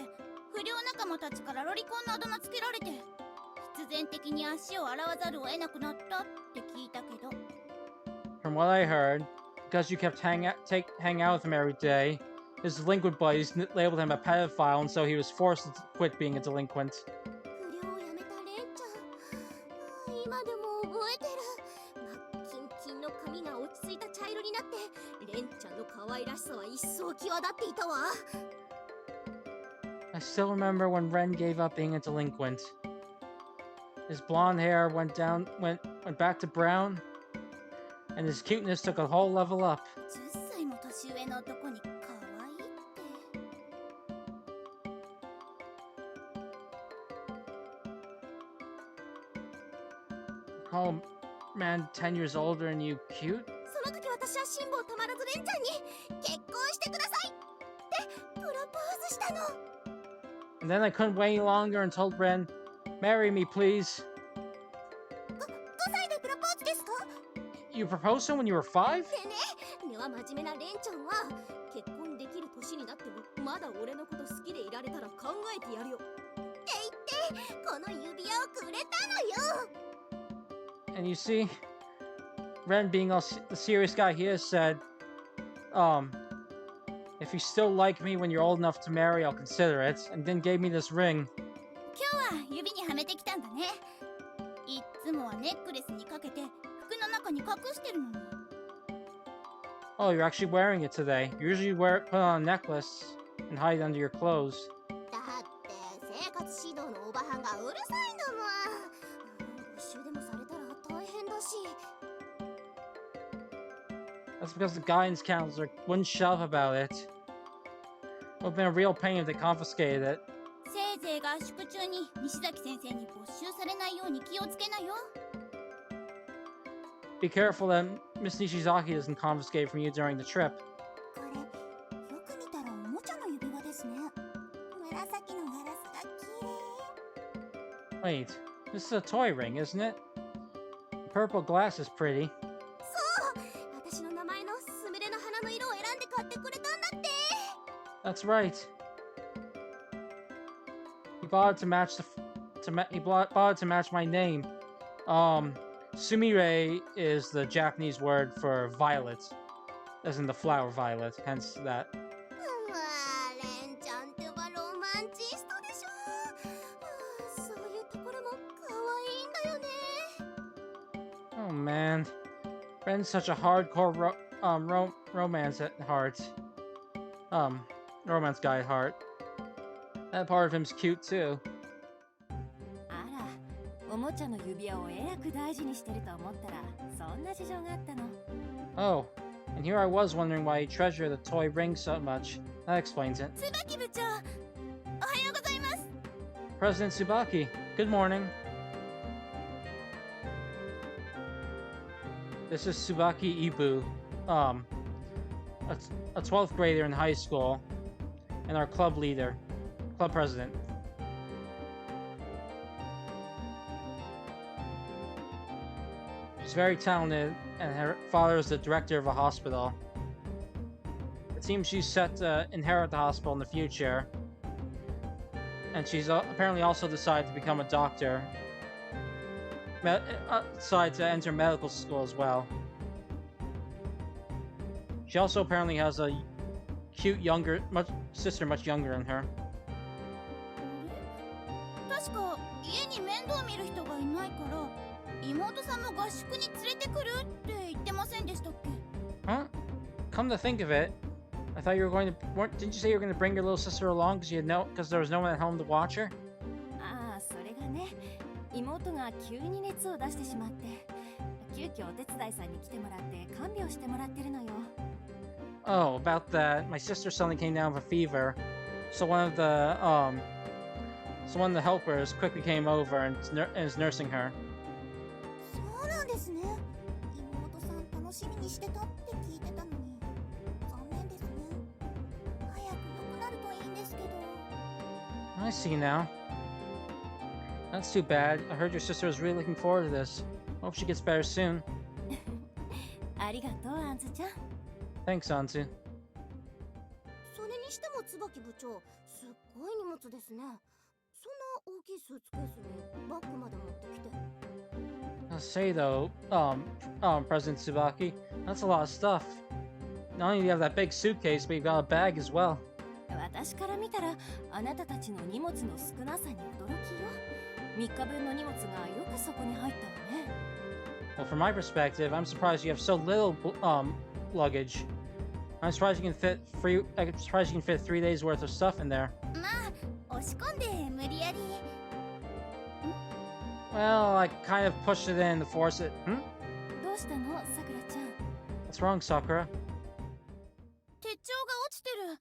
不良仲間たちからロリコンのあだ名つけられて必然的に足を洗わざるを得なくなったって聞いたけど。 From what I heard, because you kept hang out with him every day, his delinquent buddies labeled him a pedophile, and so he was forced to quit being a delinquent. 不良をやめたレンちゃん、今でも覚えてる。真っキンキンの髪が落ち着いた茶色になってレンちゃんの可愛らしさは一層際立っていたわ。 I still remember when Ren gave up being a delinquent. His blonde hair went back to brown, and his cuteness took a whole level up. 10歳も年上の男に可愛いって。 Call a man 10 years older than you cute? その時私は辛抱たまらずレンちゃんに結婚してくださいってプロポーズしたの。 And then I couldn't wait any longer and told Ren, "Marry me, please." 5歳でプロポーズですか？ You proposed to him when you were 5? でね、根は真面目なレンちゃんは結婚できる年になってもまだ俺のこと好きでいられたら考えてやるよって言ってこの指輪をくれたのよ。 And you see, Ren, being the serious guy he is, said, if you still like me when you're old enough to marry, I'll consider it, and then gave me this ring. 今日は指にはめてきたんだね。いっつもはネックレスにかけて服の中に隠してるのに。 Oh, you're actually wearing it today. You usually put on a necklace and hide it under your clothes. だって生活指導のおばはんがうるさいんだもん。没収でもされたら大変だし。 That's because the guidance counselor wouldn't shut up about it. It would have been a real pain if they confiscated it. せいぜい合宿中に西崎先生に没収されないように気をつけなよ。 Be careful that Miss Nishizaki doesn't confiscate from you during the trip. これよく見たらおもちゃの指輪ですね。紫のガラスが綺麗。 Wait, this is a toy ring, isn't it? The purple glass is pretty. そう、私の名前のスミレの花の色を選んで買ってくれたんだって。 That's right. He bought it to match bought it to match my name. Sumire is the Japanese word for violet, as in the flower violet, hence that. まあレンちゃんってばロマンチストでしょ。そういうところも可愛いんだよね。 Oh man, Ren's such a hardcore romance at heart. Romance guy at heart. That part of him's cute too. あら、おもちゃの指輪をえらく大事にしてると思ったらそんな事情があったの。 Oh, and here I was wondering why he treasured the toy ring so much. That explains it. 椿部長、おはようございます。 President Tsubaki, good morning. This is Tsubaki Ibu, a 12th grader in high school, and our club president. She's very talented, and her father is the director of a hospital. It seems she's set to inherit the hospital in the future, and she's apparently also decided to become a doctor. Decided to enter medical school as well. She also apparently has a cute sister much younger than her. 確か家に面倒見る人がいないから妹さんも合宿に連れてくるって言ってませんでしたっけ？ Huh? Come to think of it, I thought you were going to. Didn't you say you were going to bring your little sister along because there was no one at home to watch her? ああ、それがね、妹が急に熱を出してしまって、急遽お手伝いさんに来てもらって看病してもらってるのよ。 Oh, about that. My sister suddenly came down with a fever, so one of the helpers quickly came over and is nursing her. そうなんですね。妹さん楽しみにしてたって聞いてたのに残念ですね。早く良くなるといいんですけど。 I see now. That's too bad. I heard your sister was really looking forward to this. Hope she gets better soon. ありがとうアンズちゃん。 Thanks, Anzu. それにしても椿部長、すっごい荷物ですね。そんな大きいスーツケースにバッグまで持ってきて。 I'll say though, President Tsubaki, that's a lot of stuff. Not only do you have that big suitcase, but you've got a bag as well. 私から見たらあなたたちの荷物の少なさに驚きよ。3日分の荷物がよくそこに入ったわね。 Well, from my perspective, I'm surprised you have so little luggage. I'm surprised you can fit 3 days worth of stuff in there. まあ押し込んで無理やり。 Well, I kind of pushed it in to force it. どうしたのさくらちゃん。 What's wrong, Sakura? 手帳が落ちてる。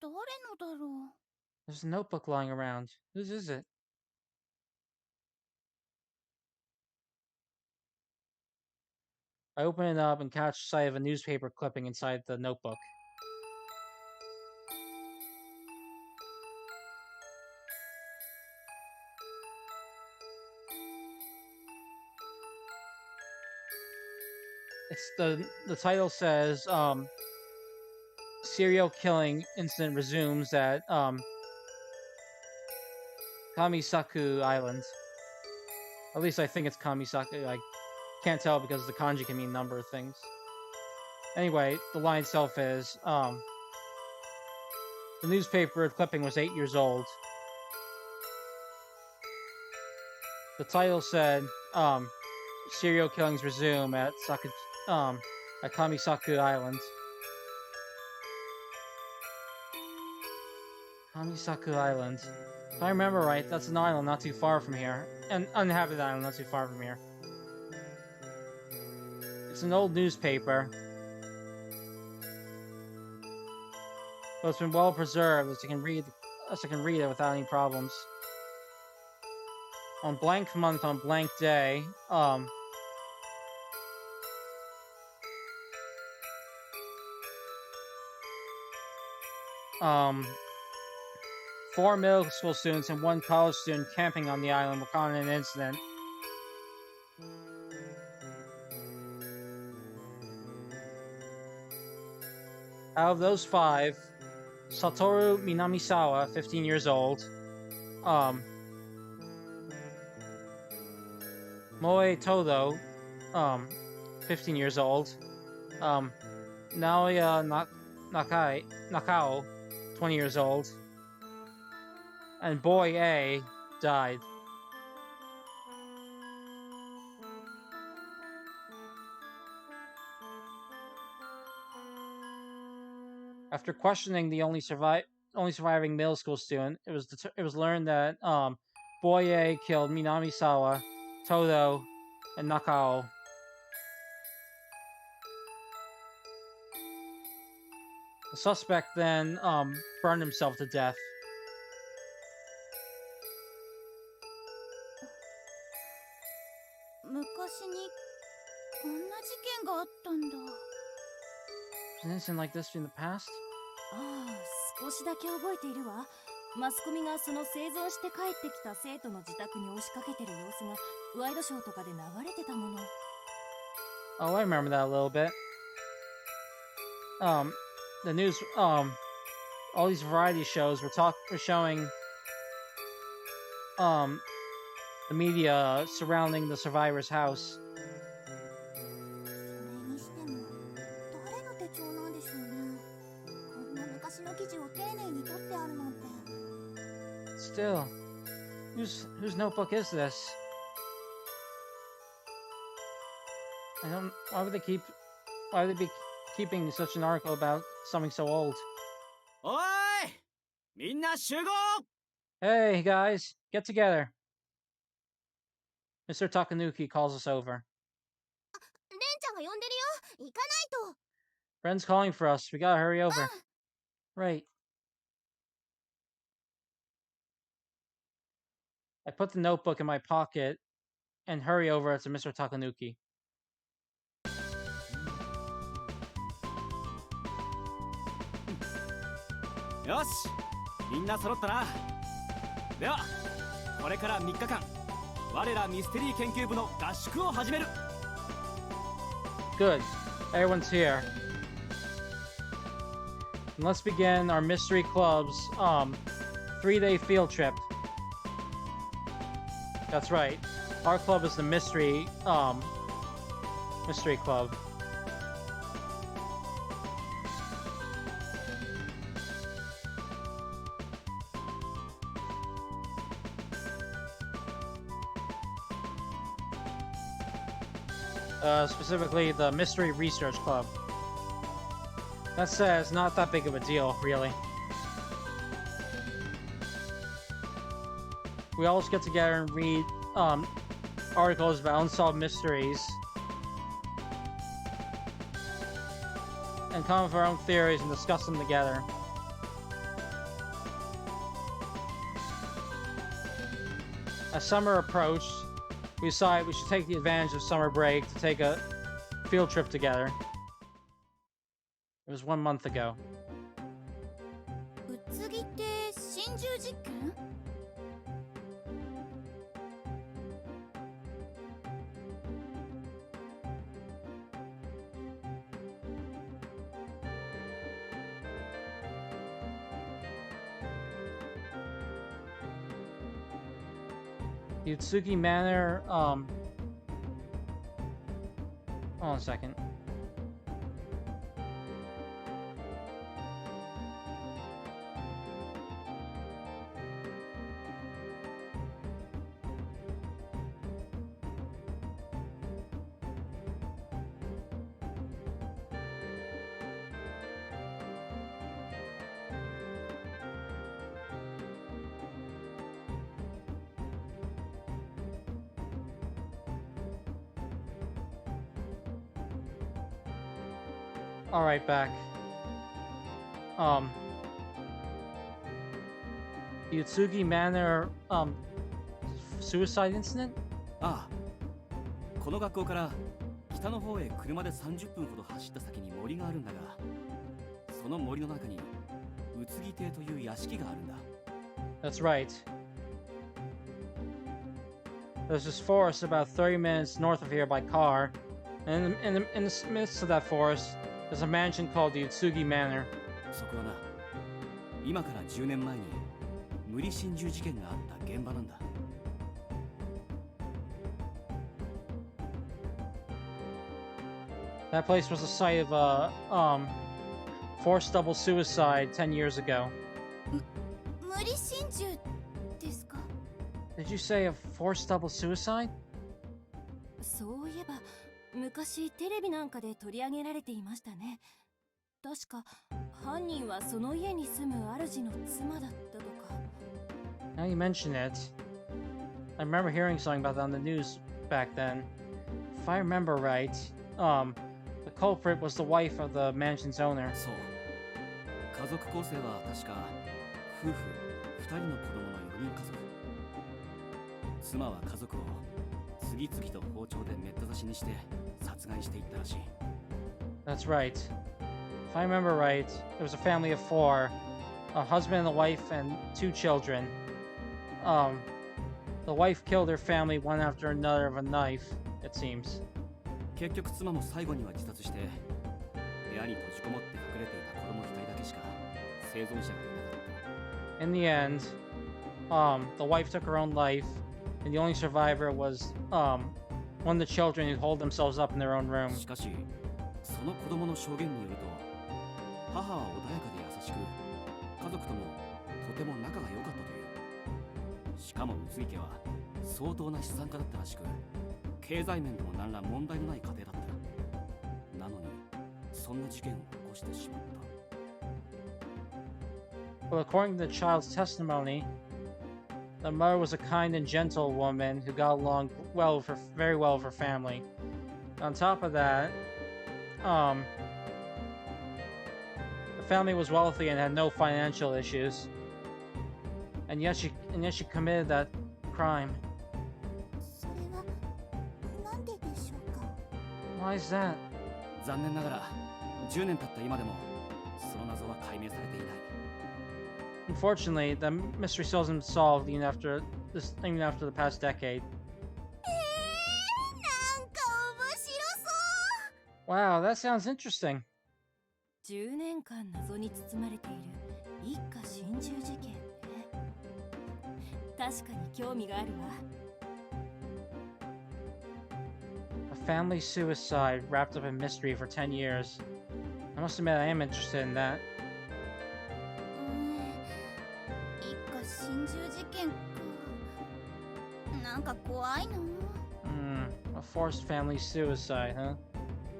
誰のだろう。 There's a notebook lying around. Whose is it? I open it up and catch sight of a newspaper clipping inside the notebook. It's the title says serial killing incident resumes at Kamisaku Island. At least I think it's Kamisaku. I can't tell because the kanji can mean a number of things. Anyway, the line itself is the newspaper clipping was 8 years old. The title said serial killings resume at Kamisaku Island. Kamisaku Island. If I remember right, that's an island not too far from here. An uninhabited island not too far from here. It's an old newspaper, but it's been well preserved as I can read it without any problems. On blank month, on blank day, 4 middle school students and 1 college student camping on the island were caught in an incident. Out of those 5, Satoru Minamisawa, 15 years old, Moe Todo, 15 years old, Naoya Nakao, 20 years old, and Boy A died. After questioning the only surviving middle school student, it was learned that Boy A killed Minamisawa, Todo, and Nakao. The suspect then burned himself to death. 昔にこんな事件があったんだ。 An incident like this in the past? ああ、少しだけ覚えているわ。マスコミがその生存して帰ってきた生徒の自宅に押しかけてる様子がワイドショーとかで流れてたもの。 Oh, I remember that a little bit. The news, all these variety shows were showing, the media surrounding the survivor's house. それにしても誰の手帳なんでしょうね。こんな昔の記事を丁寧に取ってあるなんて。 Still, whose notebook is this? Why would they be keeping such an article about something so old? おーい、みんな集合。 Hey guys, get together. Mr. Takenuki calls us over. レンちゃんが呼んでるよ。行かないと。 Friend's calling for us. We gotta hurry over. Right. I put the notebook in my pocket and hurry over to Mr. Takenuki. よし、みんな揃ったな。ではこれから3日間、我らミステリー研究部の合宿を始める。 Good. Everyone's here. And let's begin our Mystery Club's 3-day field trip. That's right. Our club is the Mystery Club. Specifically the Mystery Research Club. That says not that big of a deal, really. We always get together and read articles about unsolved mysteries and come up with our own theories and discuss them together. As summer approached, we decided we should take the advantage of summer break to take a field trip together. It was 1 month ago. うつぎって心中実験？ Atsugi Manor, hold on a second. Alright, back. The Atsugi Manor, suicide incident? ああ、この学校から北の方へ車で30分ほど走った先に森があるんだが、その森の中に宇津木邸という屋敷があるんだ。 That's right. There's this forest about 30 minutes north of here by car, and in the midst of that forest, there's a mansion called the Atsugi Manor. そこはな、今から10年前に無理心中事件があった現場なんだ。 That place was the site of a forced double suicide 10 years ago. 無理心中ですか？ Did you say a forced double suicide? そういえば昔テレビなんかで取り上げられていましたね。確か犯人はその家に住む主の妻だったとか。 Now you mention it, I remember hearing something about that on the news back then. If I remember right, the culprit was the wife of the mansion's owner. そう。家族構成は確か夫婦2人の子供の4人家族。妻は家族を次々と包丁でめった刺しにして殺害していったらしい。 That's right. If I remember right, it was a family of 4, a husband and a wife and 2 children. The wife killed her family one after another with a knife, it seems. 結局妻も最後には自殺して部屋に閉じこもって隠れていた子供1人だけしか生存者がいなかった。 In the end, the wife took her own life, and the only survivor was one of the children who holed themselves up in their own room. しかしその子供の証言によると、母は穏やかで優しく家族ともとても仲が良かったという。しかも宇津井家は相当な資産家だったらしく、経済面でも何ら問題のない家庭だった。なのにそんな事件を起こしてしまった。 Well, according to the child's testimony, The mother was a kind and gentle woman who got along very well with her family. On top of that, the family was wealthy and had no financial issues. And yet she committed that crime. それはなんででしょうか。 Why is that? 残念ながら10年経った今でもその謎は解明されていない。 Unfortunately, the mystery still isn't solved even after the past decade. なんか面白そう。 Wow, that sounds interesting. 10年間謎に包まれている一家心中事件ね。確かに興味があるわ。 A family suicide wrapped up in mystery for 10 years. I must admit, I am interested in that. 一家心中事件か。なんか怖いな。 A forced family suicide, huh?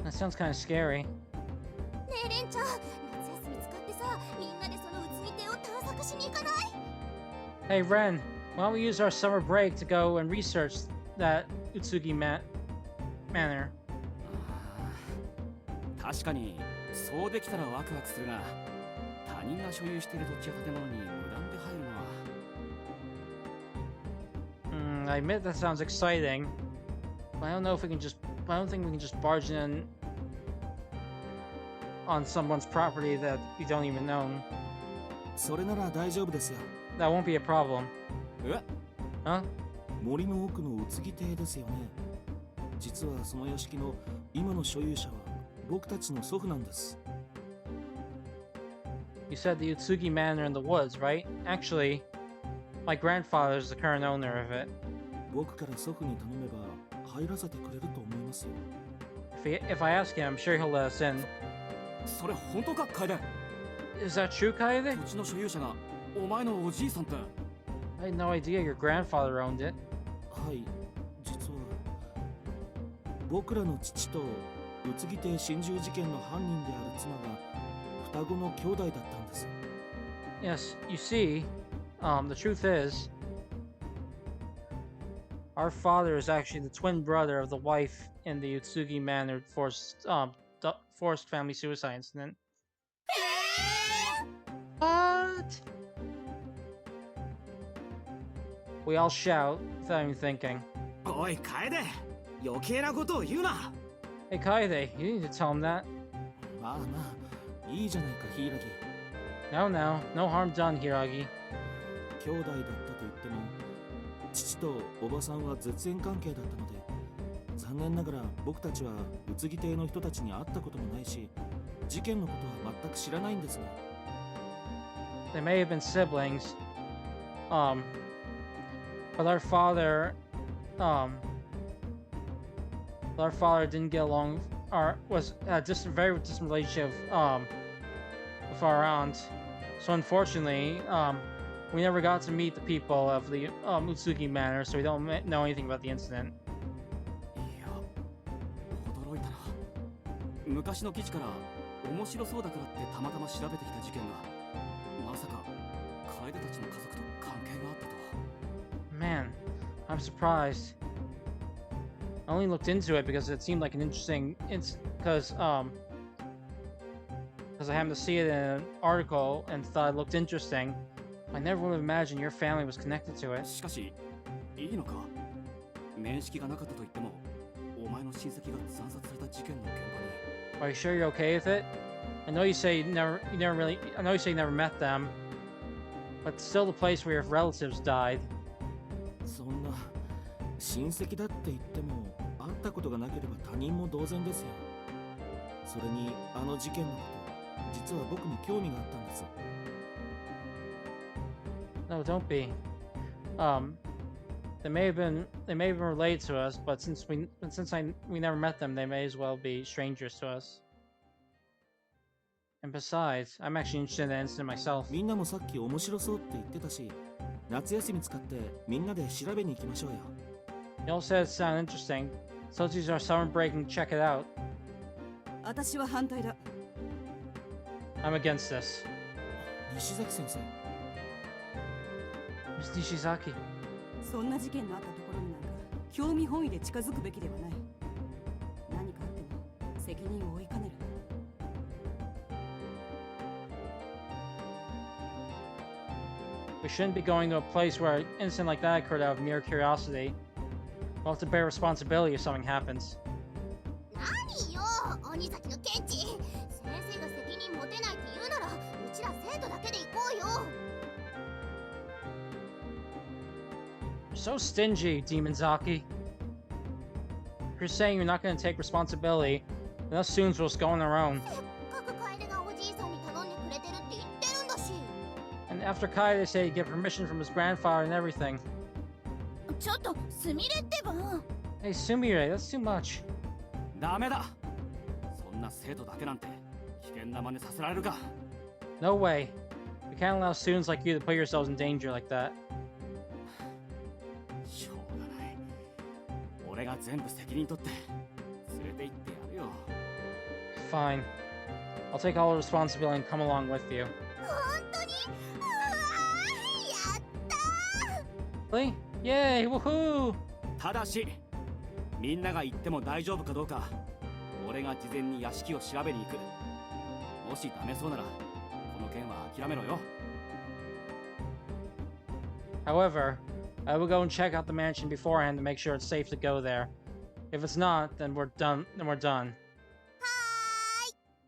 That sounds kind of scary. ねえレンちゃん、夏休み使ってさ、みんなでそのうつみ亭を探索しに行かない？ Hey, Ren, why don't we use our summer break to go and research that Atsugi Manor? 確かにそうできたらワクワクするが、他人が所有している土地や建物に無断で入るのは。 I admit that sounds exciting, but I don't think we can just barge in on someone's property that we don't even own. それなら大丈夫ですよ。 That won't be a problem. え？ Huh? 森の奥の宇津木邸ですよね。実はその屋敷の今の所有者は僕たちの祖父なんです。 You said the Atsugi Manor in the woods, right? Actually, my grandfather is the current owner of it. 僕から祖父に頼めば入らせてくれると思いますよ。 If I ask him, I'm sure he'll let us in. それ本当か楓？ Is that true, Kaede? 土地の所有者がお前のおじいさんって。 I had no idea your grandfather owned it. はい、実は僕らの父と宇津木邸心中事件の犯人である妻が双子の兄弟だったんです。 Yes, you see, the truth is, our father is actually the twin brother of the wife in the Atsugi Manor forced family suicide incident. What? We all shout without even thinking. おい楓、余計なことを言うな。 Hey Kaede, you need to tell him that. まあまあ、いいじゃないか柊。 No, no harm done, Hiragi. 兄弟だったと言っても父とおばさんは絶縁関係だったので、残念ながら僕たちは宇津木邸の人たちに会ったこともないし、事件のことは全く知らないんですが。 They may have been siblings, but our father didn't get along, was a very distant relationship with our aunt. So unfortunately, we never got to meet the people of the Atsugi Manor, so we don't know anything about the incident. いや、驚いたな。昔の記事から面白そうだからってたまたま調べてきた事件が、まさか楓たちの家族と関係があったとは。 Man, I'm surprised. I only looked into it because it seemed like an interesting, because I happened to see it in an article and thought it looked interesting. I never would have imagined your family was connected to it. しかし、いいのか？面識がなかったと言っても、お前の親戚が惨殺された事件の現場に。 Are you sure you're okay with it? I know you say you never met them, but it's still the place where your relatives died. そんな親戚だって言っても会ったことがなければ他人も同然ですよ。それにあの事件のこと、実は僕も興味があったんです。 No, don't be. They may have been related to us, but since we never met them, they may as well be strangers to us. And besides, I'm actually interested in the incident myself. みんなもさっき面白そうって言ってたし、夏休み使ってみんなで調べに行きましょうよ。 You all said it sounded interesting, so let's use our summer break and check it out. 私は反対だ。 I'm against this. 西崎先生。 Miss Nishizaki. そんな事件のあったところになんか興味本位で近づくべきではない。何かあっても責任を負いかねる。We shouldn't be going to a place where an incident like that occurred out of mere curiosity. We'll have to bear responsibility if something happens. 何よ、鬼崎の検事。先生が責任持てないって言うなら、うちら生徒だけで行こうよ。You're so stingy, Demonzaki. If you're saying you're not going to take responsibility, then us students will just go on their own. せっかく楓がおじいさんに頼んでくれてるって言ってるんだし。 And after Kai, they say he get permission from his grandfather and everything. ちょっとすみれってば。 Hey, Sumire, that's too much. ダメだ。そんな生徒だけなんて危険な真似させられるか。No way. We can't allow students like you to put yourselves in danger like that. しょうがない。俺が全部責任取って連れて行ってやるよ。Fine. I'll take all the responsibility and come along with you. 本当に？うわー、やったー。 Really? Yay! Woohoo! ただし、みんなが行っても大丈夫かどうか、俺が事前に屋敷を調べに行く。もしダメそうなら、この件は諦めろよ。However, I will go and check out the mansion beforehand to make sure it's safe to go there. If it's not, then we're done. Then we're done.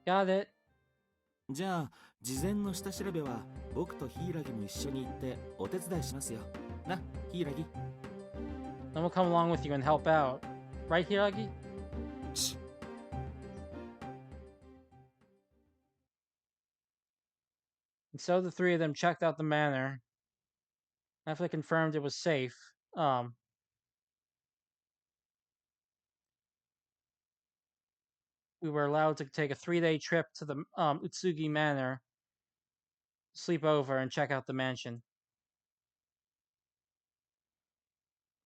Got it. じゃあ事前の下調べは僕と柊も一緒に行ってお手伝いしますよ。な、柊。 Then we'll come along with you and help out. Right, Hiragi? And so the three of them checked out the manor. After they confirmed it was safe, we were allowed to take a 3-day trip to the Atsugi Manor, sleep over, and check out the mansion.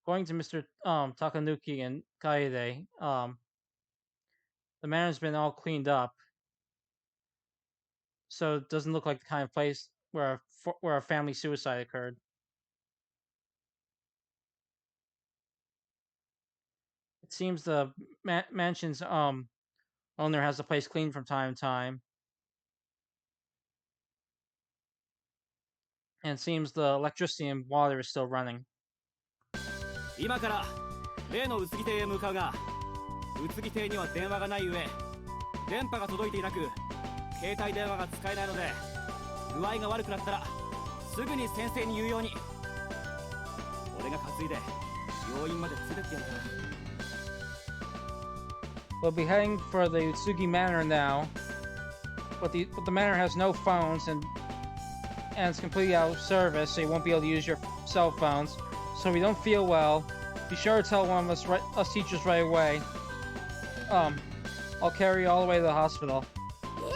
According to Mr. Takanuki and Kaede, the manor's been all cleaned up, so it doesn't look like the kind of place where a family suicide occurred. It seems the mansion's owner has the place cleaned from time to time, and it seems the electricity and water is still running. 今から例の宇津木邸へ向かうが、宇津木邸には電話がない上、電波が届いていなく、携帯電話が使えないので、具合が悪くなったらすぐに先生に言うように。俺が担いで病院まで連れてってやるから。 We'll be heading for the Atsugi Manor now, but the manor has no phones and it's completely out of service, so you won't be able to use your cell phones. So if you don't feel well, be sure to tell one of us teachers right away. I'll carry you all the way to the hospital. レン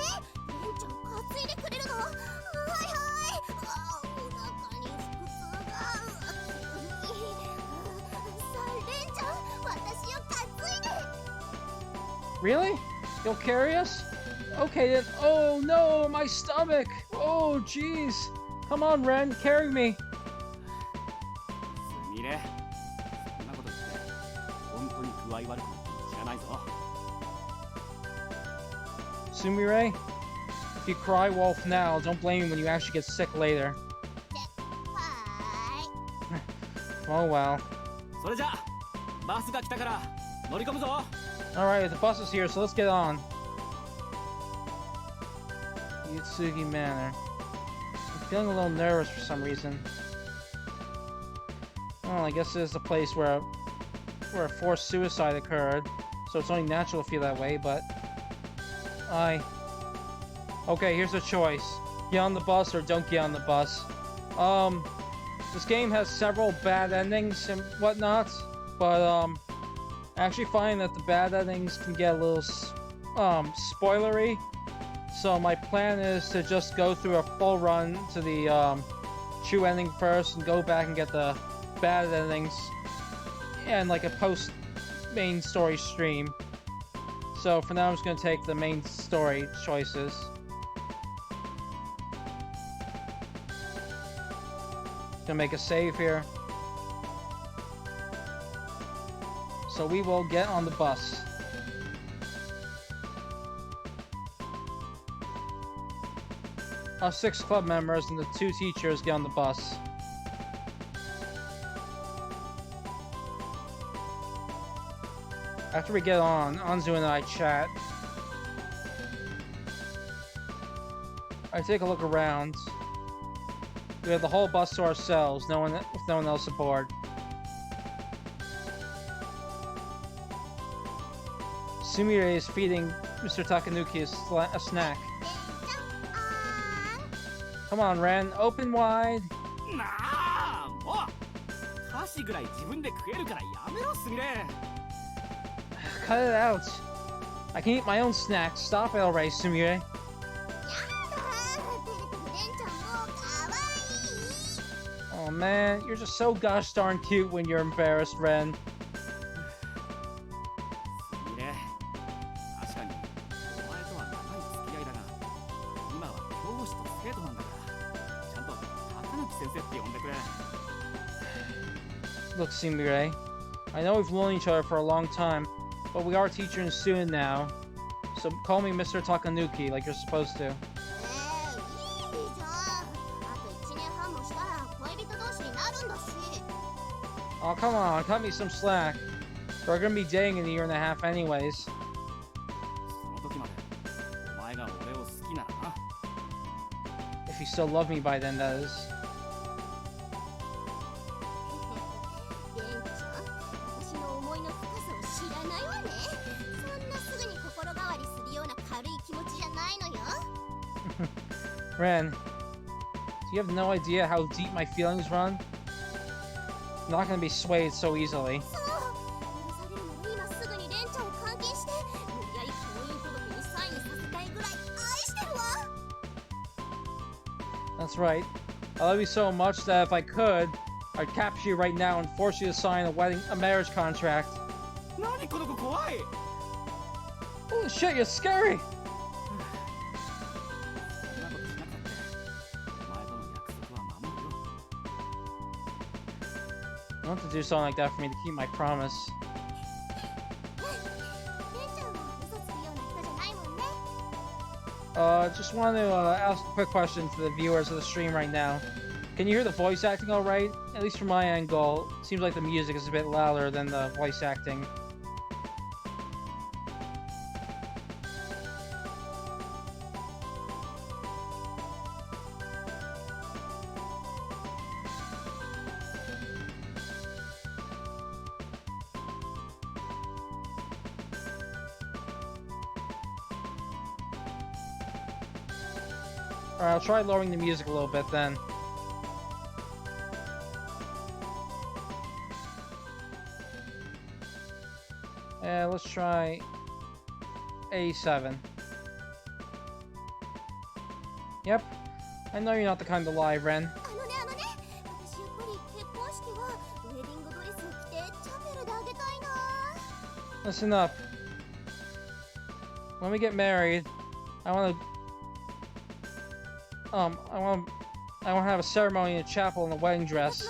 ちゃん担いでくれるの？はいはい。お腹に腹痛が。さあレンちゃん、私を担いで。 Really? You'll carry us? Okay then. Oh no, my stomach! Oh jeez! Come on, Ren, carry me. すみれ、そんなことして本当に具合悪くなって知らないぞ。 Sumire, if you cry wolf now, don't blame me when you actually get sick later. はーい。 Oh well. それじゃあバスが来たから乗り込むぞ。 Alright, the bus is here, so let's get on. The Atsugi Manor. I'm feeling a little nervous for some reason. Well, I guess this is a place where a forced suicide occurred, so it's only natural to feel that way, but... Okay, here's a choice. Get on the bus or don't get on the bus. This game has several bad endings and whatnot, but, I actually find that the bad endings can get a little, spoilery. So my plan is to just go through a full run to the, true ending first and go back and get the bad endings and like a post main story stream. So for now I'm just gonna take the main story choices. Gonna make a save here. So we will get on the bus. Our 6 club members and the 2 teachers get on the bus. After we get on, Anzu and I chat. I take a look around. We have the whole bus to ourselves, with no one else aboard. Sumire is feeding Mr. Takanuki a snack. Come on, Ren, open wide. なあもう箸ぐらい自分で食えるからやめろすみれ Cut it out. I can eat my own snacks. Stop it already, Sumire. Oh man, you're just so gosh darn cute when you're embarrassed, Ren. すみれ確かにお前とは長い付き合いだが今は教師と生徒なんだからちゃんと高貫先生って呼んでくれ Look, Sumire, I know we've known each other for a long time, but we are teacher and student now, so call me Mr. Takanuki like you're supposed to. Oh, come on, cut me some slack. We're gonna be dating in a year and a half anyways. その時までお前が俺を好きならな If you still love me by then, that is. Ren, do you have no idea how deep my feelings run? I'm not gonna be swayed so easily. That's right. I love you so much that if I could, I'd capture you right now and force you to sign a marriage contract. 何この子怖い Holy shit, you're scary! そんなことしなくたってお前との約束は守るよ You don't have to do something like that for me to keep my promise. Just want to ask a quick question to the viewers of the stream right now. Can you hear the voice acting alright? At least from my angle, it seems like the music is a bit louder than the voice acting. Alright, I'll try lowering the music a little bit then. Let's try A7. Yep. I know you're not the kind to lie, Ren. Listen up. When we get married, I want to have a ceremony in a chapel in a wedding dress.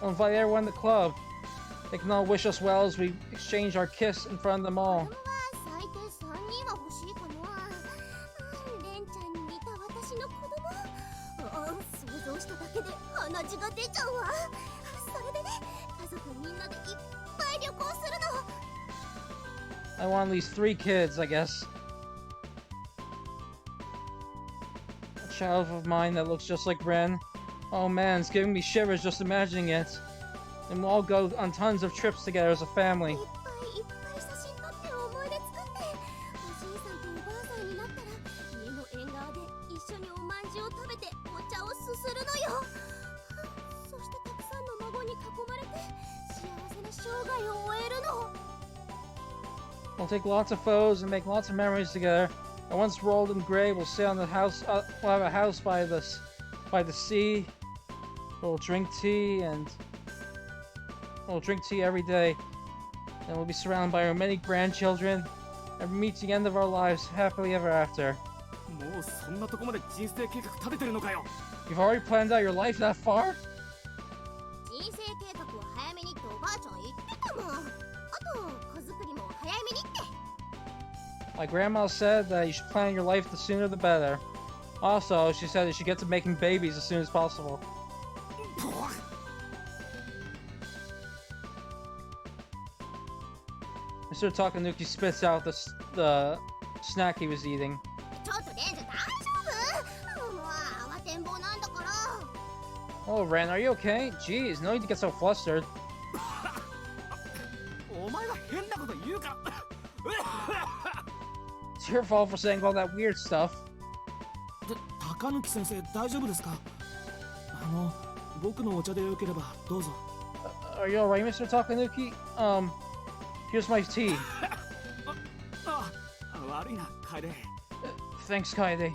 I'll invite everyone in the club. They can all wish us well as we exchange our kiss in front of them all. I want at least 3 kids, I guess. A child of mine that looks just like Ren. Oh man, it's giving me shivers just imagining it. And we'll all go on tons of trips together as a family. We'll take lots of photos and make lots of memories together. And once we're old and gray, we'll sit on the house. We'll have a house by the sea. We'll drink tea every day. And we'll be surrounded by our many grandchildren and meet the end of our lives happily ever after. もうそんなとこまで人生計画立ててるのかよ You've already planned out your life that far? My grandma said that you should plan your life the sooner the better. Also, she said you should get to making babies as soon as possible. Mr. Takanuki spits out the snack he was eating. ちょっとレンジ大丈夫？もう慌てんぼうなんだから。 Oh, Ren, are you okay? Jeez, no need to get so flustered. お前は変なこと言うから。 It's your fault for saying all that weird stuff. 高貫先生大丈夫ですか？僕のお茶でよければどうぞ。Are you alright, Mr. Takanuki? Here's my tea. 悪いな、楓。 Thanks, Kaede.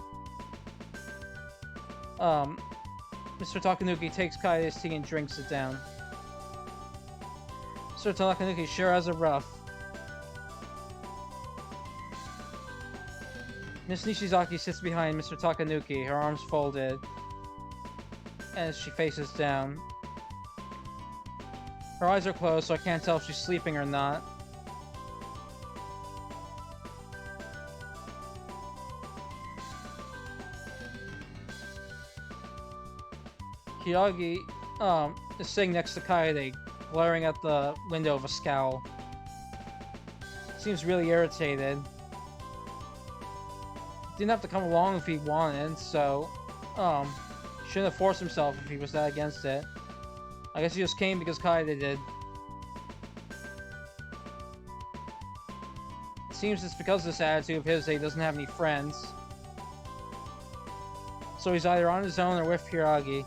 Mr. Takanuki takes Kaede's tea and drinks it down. Mr. Takanuki sure has a rough. Miss Nishizaki sits behind Mr. Takanuki, her arms folded, as she faces down. Her eyes are closed, so I can't tell if she's sleeping or not. Hyagi, is sitting next to Kaede, glaring at the window with a scowl. Seems really irritated. Didn't have to come along if he wanted, so, shouldn't have forced himself if he was that against it. I guess he just came because Kaede did. It seems it's because of this attitude of his that he doesn't have any friends. So he's either on his own or with Hiragi.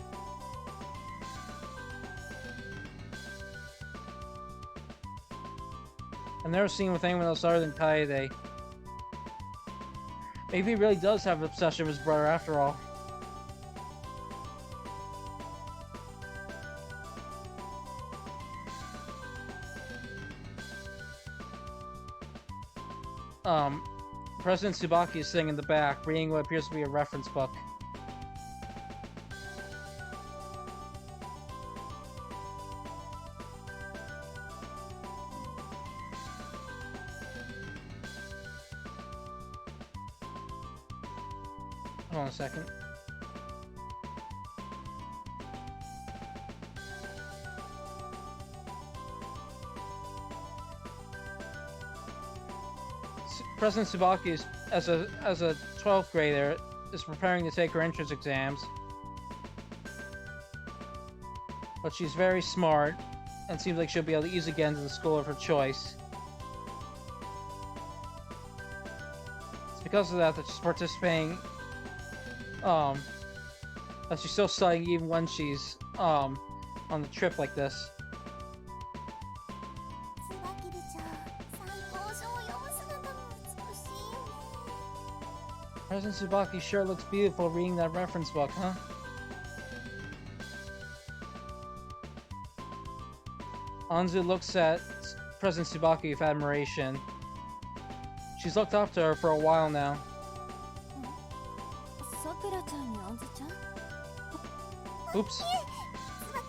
I've never seen him with anyone else other than Kaede. Maybe he really does have an obsession with his brother after all. President Tsubaki is sitting in the back, reading what appears to be a reference book. Hold on a second. President Tsubaki is, as a 12th grader, is preparing to take her entrance exams. But she's very smart and seems like she'll be able to easily get into the school of her choice. It's because of that she's participating, that she's still studying even when she's on the trip like this. 椿部長、参考書を読む姿も美しいよね。 President Tsubaki sure looks beautiful reading that reference book, huh? Anzu looks at President Tsubaki with admiration. She's looked up to her for a while now. さくらちゃんにあんずちゃん？ Oops. 椿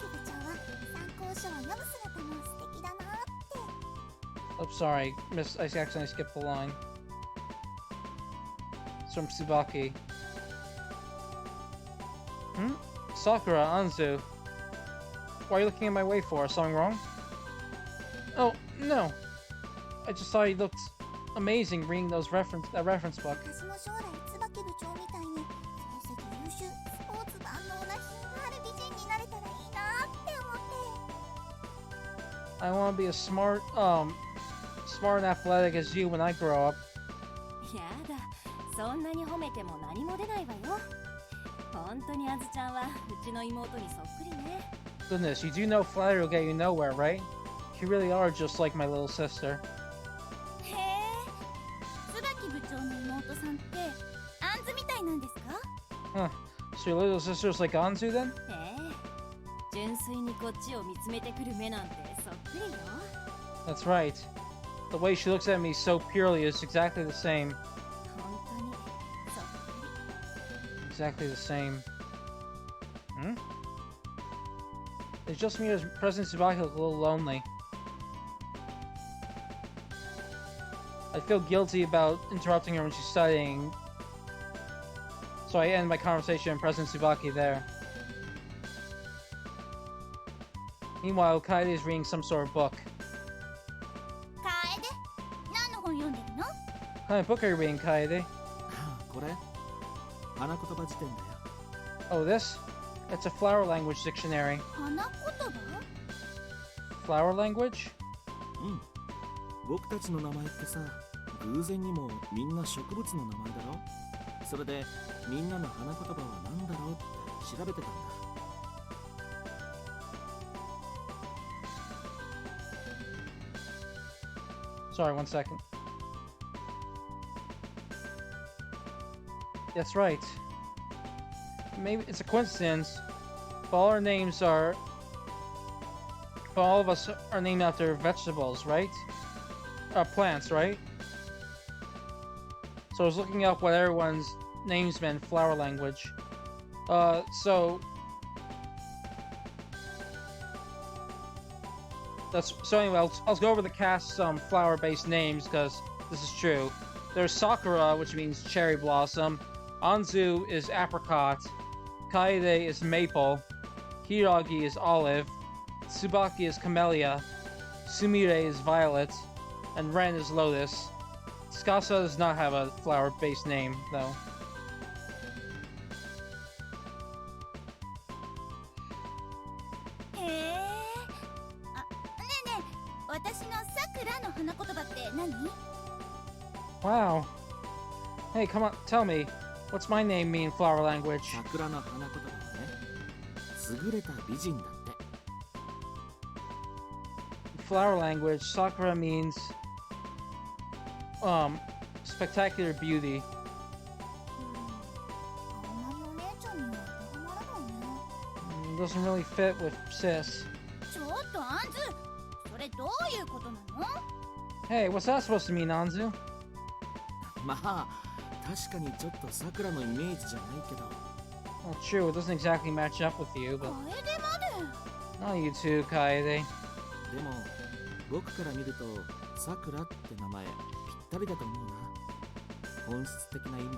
部長は参考書を読む姿も素敵だなって。 Oops, sorry. I accidentally skipped the line. It's from Tsubaki. Hmm? Sakura, Anzu. Why are you looking at my way for? Something wrong? Oh, no. I just thought he looked amazing reading that reference book. 私も将来椿部長みたいに成績優秀、スポーツ万能な品のある美人になれたらいいなって思って。 I want to be as smart and athletic as you when I grow up. やだ、そんなに褒めても何も出ないわよ。本当にあずちゃんはうちの妹にそっくりね。 Goodness, you do know flattery will get you nowhere, right? You really are just like my little sister. へえ、椿部長の妹さんってアンズみたいなんですか？ Huh. So your little sister's like Anzu then? ええ、純粋にこっちを見つめてくる目なんてそっくりよ。 That's right. The way she looks at me so purely is exactly the same. 本当にそっくり。 Exactly the same. Hmm? It's just me as President Tsubaki look a little lonely. I feel guilty about interrupting her when she's studying, so I end my conversation and present Tsubaki there. Meanwhile, Kaede is reading some sort of book. 楓、何の本読んでるの？ What kind of book are you reading, Kaede? これ花言葉辞典だよ。 Oh, this? It's a flower language dictionary. 花言葉？ Flower language? うん。僕たちの名前ってさ、偶然にもみんな植物の名前だろ。それでみんなの花言葉は何だろうって調べてたんだ。 Sorry, 1 second. That's right. Maybe it's a coincidence, but all our names are... But all of us are named after vegetables, right? Plants, right? So I was looking up what everyone's names meant in flower language. So anyway, I'll go over the cast's flower-based names, because this is true. There's Sakura, which means cherry blossom. Anzu is apricot. Kaede is maple. Hiragi is olive. Tsubaki is camellia. Sumire is violet. And Ren is lotus. Tsukasa does not have a flower-based name, though. Wow. Hey, come on, tell me. What's my name mean in flower language? 桜の花言葉はね、優れた美人だって。 Flower language, Sakura means spectacular beauty. あんまりお姉ちゃんには当てはまらないね。 Doesn't really fit with sis. ちょっとアンズ、それどういうことなの？ Hey, what's that supposed to mean, Anzu? まあ、確かにちょっと桜のイメージじゃないけど。 Well, true, it doesn't exactly match up with you, but 楓まで。 not you too, Kaede. でも、僕から見ると、桜って名前ぴったりだと思うな。本質的な意味で。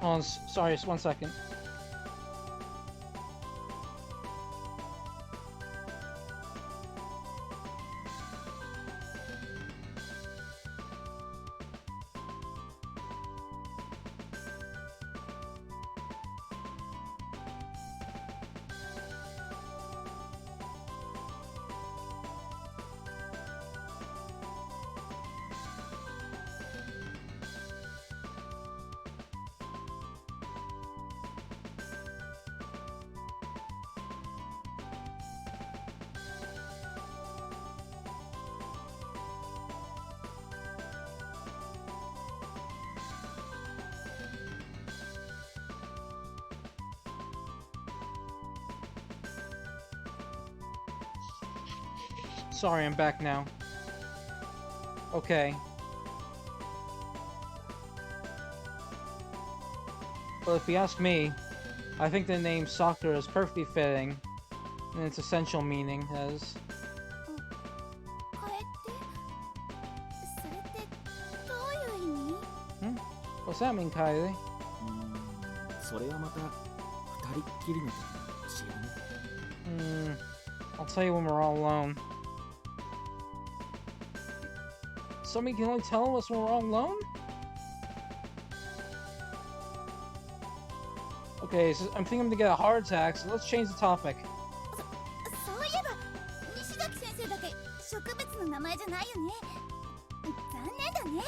Oh, sorry, just 1 second. Sorry, I'm back now. Okay. Well, if you ask me, I think the name Sakura is perfectly fitting in its essential meaning as... 楓ってそれってどういう意味？ What's that mean, Kaede? それはまた二人っきりの時に教えるね。I'll tell you when we're all alone. Somebody can only tell us when we're all alone? Okay, so I'm thinking I'm gonna get a heart attack, so let's change the topic. そういえば西崎先生だけ植物の名前じゃないよね。残念だね。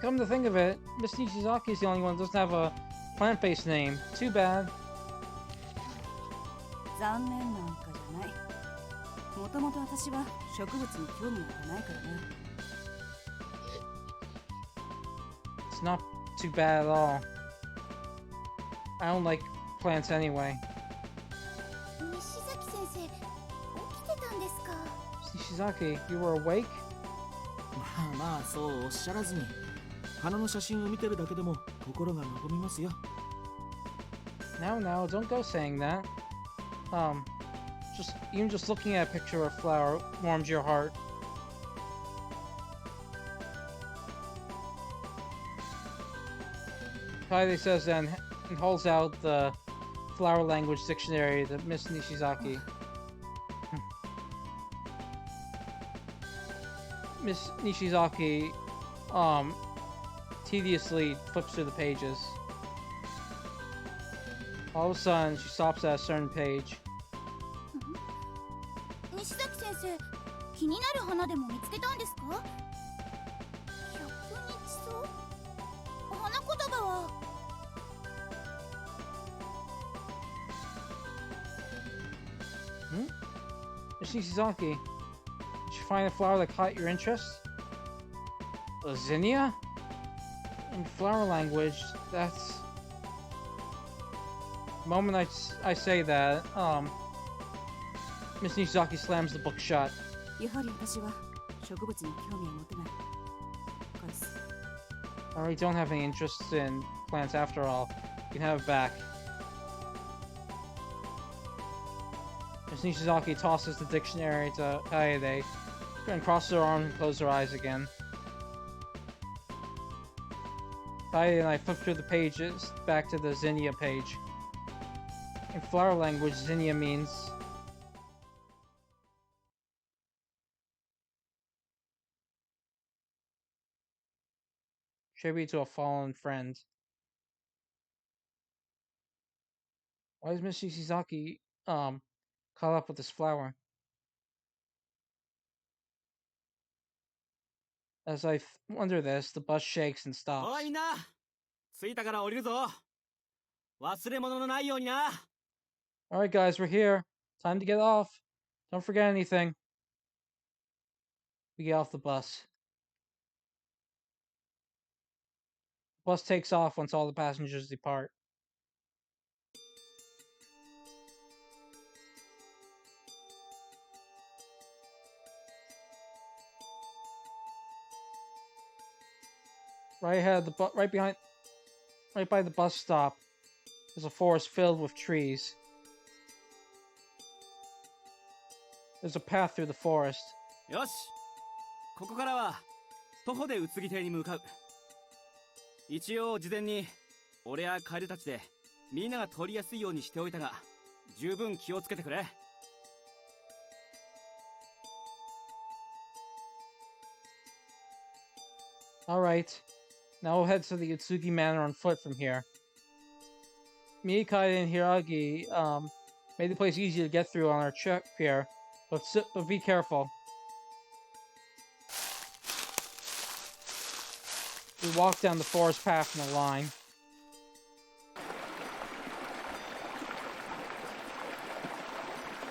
Come to think of it, Miss Nishizaki is the only one that doesn't have a plant-based name. Too bad. 残念なんかじゃない。もともと私は植物に興味なんかないからな。 It's not too bad at all. I don't like plants anyway. 西崎先生、起きてたんですか？ Nishizaki, you were awake? まあまあ、そうおっしゃらずに。花の写真を見てるだけでも心が和みますよ。 Now, don't go saying that. Even just looking at a picture of a flower warms your heart. Kaede says then and holds out the flower language dictionary to Miss Nishizaki. Miss Nishizaki, tediously flips through the pages. All of a sudden, she stops at a certain page. 西崎先生、気になる花でも見つけたんですか？百日草？花言葉は。Miss Nishizaki, did you find a flower that caught your interest? A zinnia? In flower language, that's... The moment I say that, Miss Nishizaki slams the book shut. やはり私は植物に興味を持てない。返す。 I really don't have any interest in plants after all. You can have it back. Miss Nishizaki tosses the dictionary to Kaede and crosses her arms and closes her eyes again. Kaede and I flip through the pages back to the zinnia page. In flower language, zinnia means... tribute to a fallen friend. Why is Miss Nishizaki, caught up with this flower? As I wonder this, the bus shakes and stops. おいみんな、着いたから降りるぞ。忘れ物のないようにな。Alright guys, we're here. Time to get off. Don't forget anything. We get off the bus. The bus takes off once all the passengers depart. Right ahead, right by the bus stop, is a forest filled with trees. There's a path through the forest. よし、ここからは徒歩で宇津木邸に向かう。一応事前に俺やカエルたちでみんなが通りやすいようにしておいたが、十分気をつけてくれ。Alright, now we'll head to the Atsugi Manor on foot from here. Mikai and Hiragi made the place easy to get through on our trip here, but be careful. We walk down the forest path in a line.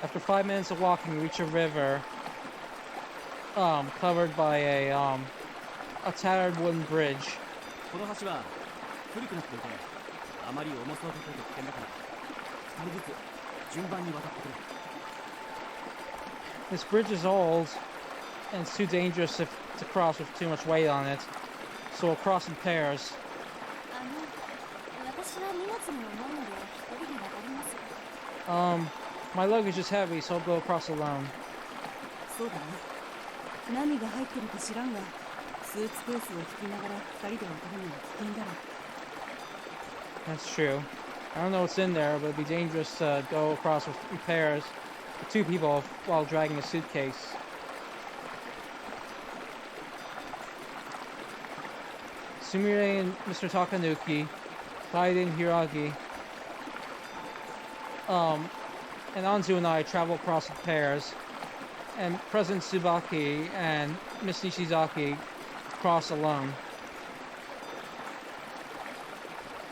After 5 minutes of walking, we reach a river, covered by a tattered wooden bridge. この橋は古くなっていて、あまり重さをかけると危険だから、2人ずつ順番に渡ってくれ。This bridge is old, and it's too dangerous to cross with too much weight on it, so we'll cross in pairs. 私は荷物も重いので一人で渡ります。My luggage is heavy, so I'll go across alone. そうだね。何が入ってるか知らんが、スーツケースを引きながら2人で渡るのは危険だろ。That's true. I don't know what's in there, but it'd be dangerous to go across in pairs with 2 people while dragging a suitcase. Sumire and Mr. Takanuki, Kaede and Hiragi, and Anzu and I travel across in pairs, and President Tsubaki and Miss Nishizaki cross alone.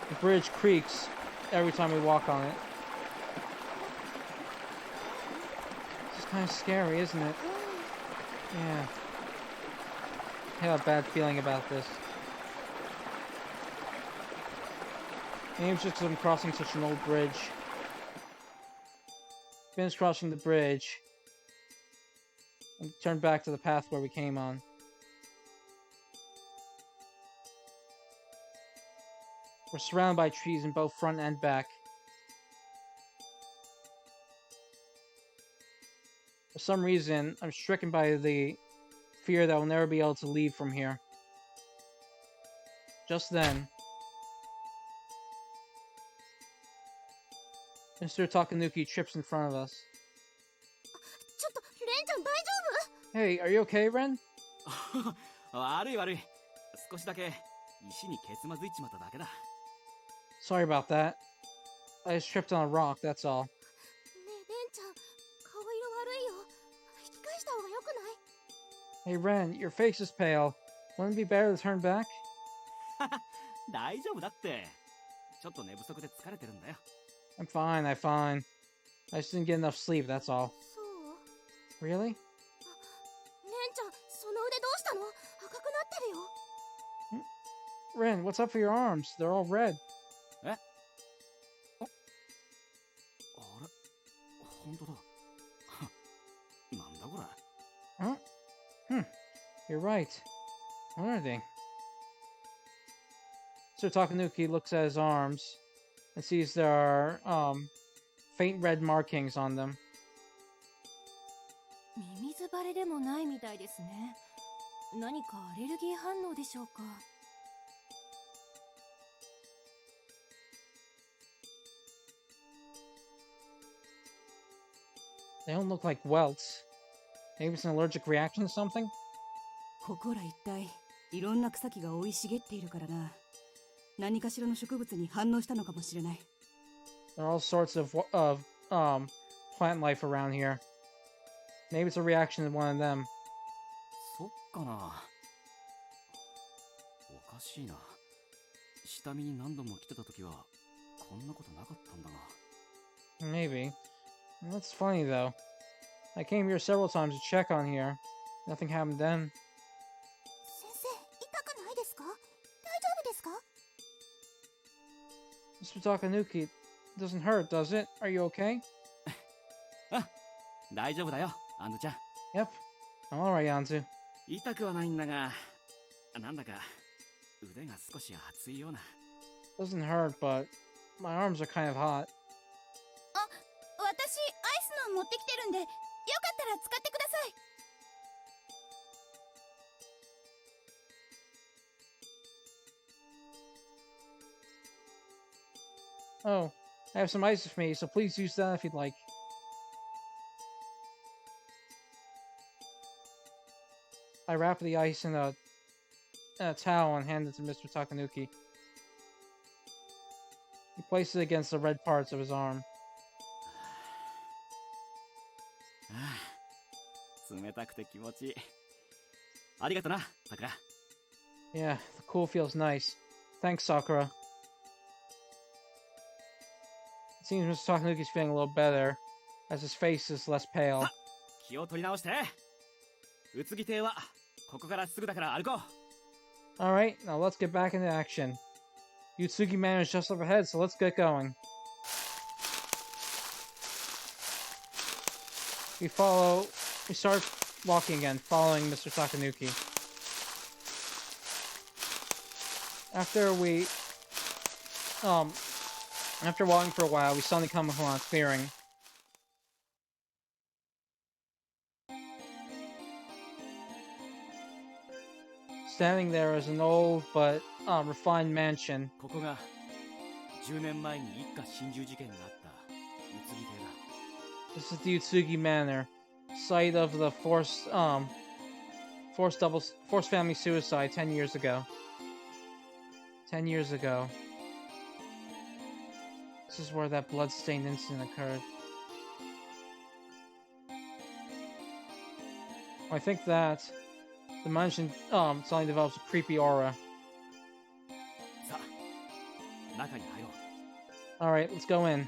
The bridge creaks every time we walk on it. It's kind of scary, isn't it? Yeah. I have a bad feeling about this. Maybe it's just because I'm crossing such an old bridge. Finish crossing the bridge and turn back to the path where we came on. We're surrounded by trees in both front and back. For some reason, I'm stricken by the fear that we'll never be able to leave from here. Just then, Mr. Takanuki trips in front of us. ちょっとレンちゃん大丈 Hey, are you okay, Ren? 悪い悪い。少しだけ石にけつまずいちまっただけだ。 Sorry about that. I just tripped on a rock, that's all. 夫？ねえレンちゃん顔色悪いよ。引き返した方がよくない？ Hey, Ren, your face is pale. Wouldn't it be better to turn back? 大丈夫だって。ちょっと寝不足で疲れてるんだよ。 I'm fine, I'm fine. I just didn't get enough sleep, that's all. そう？ Really? レンちゃんその腕どうしたの？赤くなってるよ。 Ren, what's up for your arms? They're all red. え？あれ？本当だ。なんだこれ。 Huh? You're right. What are they? So Takanuki looks at his arms and sees there are faint red markings on them. ミミズバレでもないみたいですね。何かアレルギー反応でしょうか。 They don't look like welts. Maybe it's an allergic reaction to something? ここら一帯いろんな草木が生い茂っているからな。何かしらの植物に反応したのかもしれない。 There are all sorts of plant life around here. Maybe it's a reaction to one of them. そっかな。おかしいな。下見に何度も来てた時はこんなことなかったんだが。 Maybe. That's funny though. I came here several times to check on here. Nothing happened then. 先生痛くないですか？大丈夫ですか？ Mr. Takanuki, it doesn't hurt, does it? Are you okay? 大丈夫だよ、アンズちゃん。 Yep. I'm alright, Anzu. 痛くはないんだが、なんだか腕が少し熱いような。 Doesn't hurt, but my arms are kind of hot. 私アイスの持ってきてるんでよかったら使ってください。 Oh, I have some ice with me, so please use that if you'd like. I wrap the ice in a towel and hand it to Mr. Takanuki. He places it against the red parts of his arm. 冷たくて気持ちいい。ありがとな、さくら。 Yeah, the cool feels nice. Thanks, Sakura. It seems Mr. Takanuki's feeling a little better, as his face is less pale. 気を取り直して。宇津木邸はここからすぐだから歩こう。 Alright, now let's get back into action. Atsugi Manor is just up ahead, so let's get going. We start walking again, following Mr. Takanuki. After walking for a while, we suddenly come upon a clearing. Standing there is an old but refined mansion. ここが10年前に一家心中事件があった宇津木邸だ。 This is the Atsugi Manor, site of the forced family suicide 10 years ago. 10 years ago. This is where that bloodstained incident occurred. I think that the mansion suddenly develops a creepy aura. さあ、中に入ろう。 Alright, let's go in.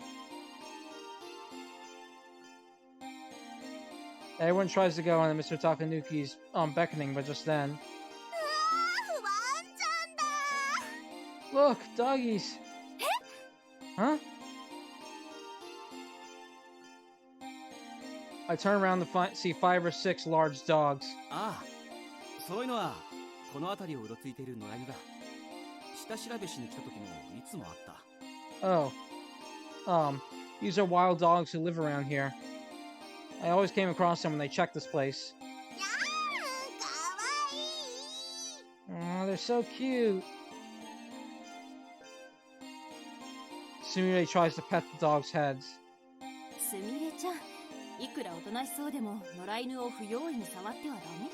Everyone tries to go on Mr. Takanuki's beckoning, but just then. うわー、ワンちゃんだ。 Look, doggies! Huh? I turn around to see 5 or 6 large dogs. ああ、そういうのはこの辺りをうろついている野良犬だ。下調べしに来た時もいつもあった。 Oh. These are wild dogs who live around here. I always came across them when they checked this place. やー、かわいい。 Oh, they're so cute. Sumire tries to pet the dog's heads. すみれちゃん、いくらおとなしそうでも野良犬を不用意に触ってはダメよ。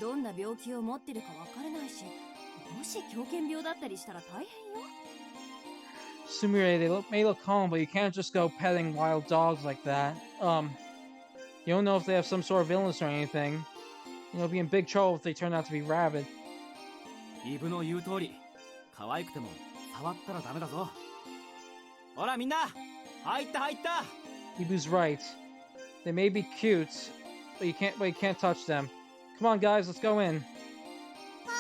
どんな病気を持ってるかわからないし、もし狂犬病だったりしたら大変よ。Sumire, may look calm, but you can't just go petting wild dogs like that. You don't know if they have some sort of illness or anything. You'll be in big trouble if they turn out to be rabid. イブの言う通り、可愛くても触ったらダメだぞ。ほらみんな、入った入った。Ibu's right. They may be cute, but you can't touch them. Come on, guys, let's go in. は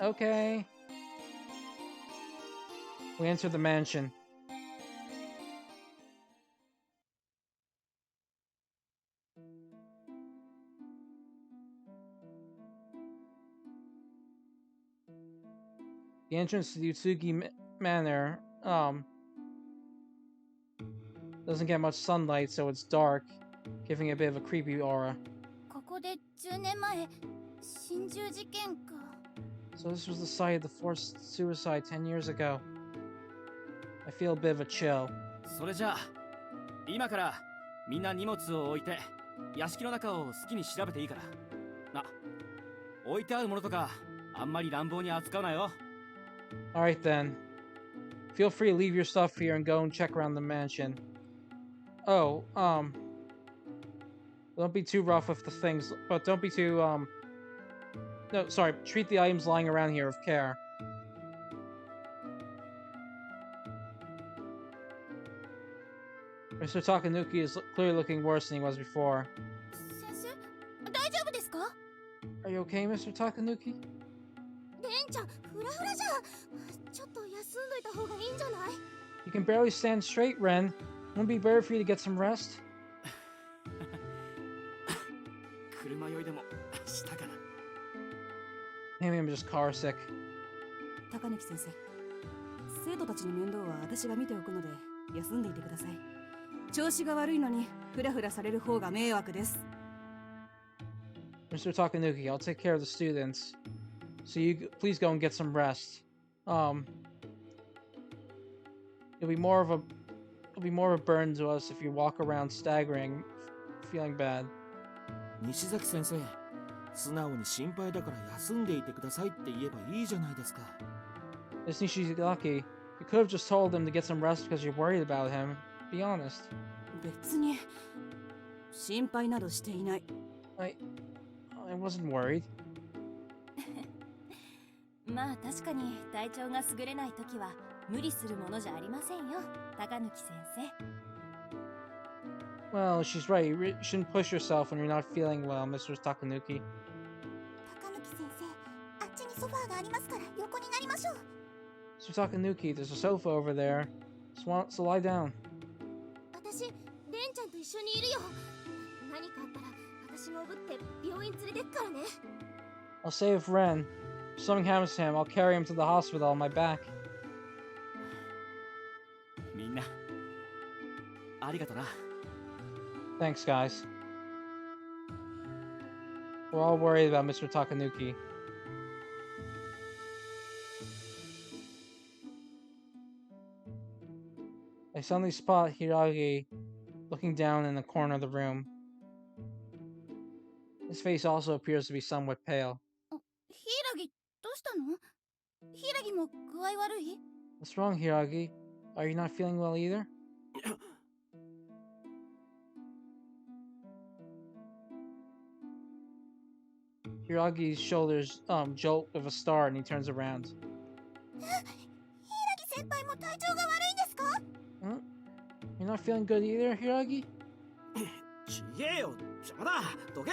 ーい。 Okay. We enter the mansion. The entrance to the Atsugi Manor, doesn't get much sunlight, so it's dark, giving it a bit of a creepy aura. ここで10年前、心中事件か。 So this was the site of the forced suicide 10 years ago. I feel a bit of a chill. それじゃあ、今からみんな荷物を置いて屋敷の中を好きに調べていいから。な、置いてあるものとかあんまり乱暴に扱うなよ。Alright then. Feel free to leave your stuff here and go and check around the mansion. Oh, don't be too rough with the things, but don't be too, no, sorry, treat the items lying around here with care. Mr. Takanuki is clearly looking worse than he was before. 先生、大丈夫ですか？ Are you okay, Mr. Takanuki? レンちゃん、フラフラじゃん。ちょっと休んどいた方がいいんじゃない？ You can barely stand straight, Ren. Won't it be better for you to get some rest? 車酔いでもしたかな。 Maybe I'm just car sick. 高貫先生、生徒たちの面倒は私が見ておくので休んでいてください。調子が悪いのにフラフラされる方が迷惑です。 Mr. Takanuki, I'll take care of the students. So you please go and get some rest. It'll be more of a burden to us if you walk around staggering, feeling bad. 西崎先生、素直に心配だから休んでいてくださいって言えばいいじゃないですか。 Miss Nishizaki, you could have just told him to get some rest because you're worried about him. Be honest. 別に心配などしていない。I wasn't worried. まあ確かに体調が優れない時は無理するものじゃありませんよ、高貫先生。 Well, she's right. You shouldn't push yourself when you're not feeling well, Mr. Takanuki. 高貫先生、あっちにソファーがありますから横になりましょう。 Mr. Takanuki, there's a sofa over there. So lie down. 私、レンちゃんと一緒にいるよ。何かあったら私がおぶって病院連れてくからね。 I'll save Ren. If something happens to him, I'll carry him to the hospital on my back. みんなありがとな。 Thanks, guys. We're all worried about Mr. Takanuki. I suddenly spot Hiragi looking down in the corner of the room. His face also appears to be somewhat pale. ヒイラギ、どうしたの？ヒイラギも具合悪い？ What's wrong, Hiragi? Are you not feeling well either? Hiragi's shoulders jolt with a start and he turns around. ヒイラギ先輩も体調が悪いんですか？ Huh? You're not feeling good either, Hiragi? ちげえよ、邪魔だ、どけ。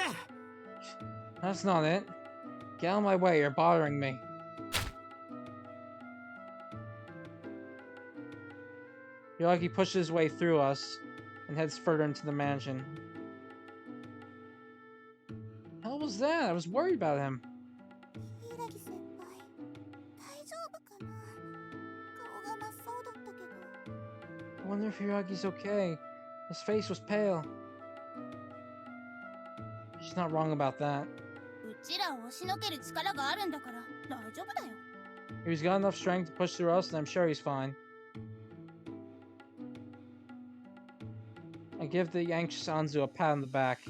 That's not it. Get out of my way, you're bothering me. Hiragi pushes his way through us and heads further into the mansion. Hell was that? I was worried about him. ヒイラギ先輩、大丈夫かな？顔が真っ青だったけど。 I wonder if Hiragi's okay. His face was pale. She's not wrong about that. うちらを押しのける力があるんだから大丈夫だよ。 He's got enough strength to push through us, and I'm sure he's fine. I give the anxious Anzu a pat on the back.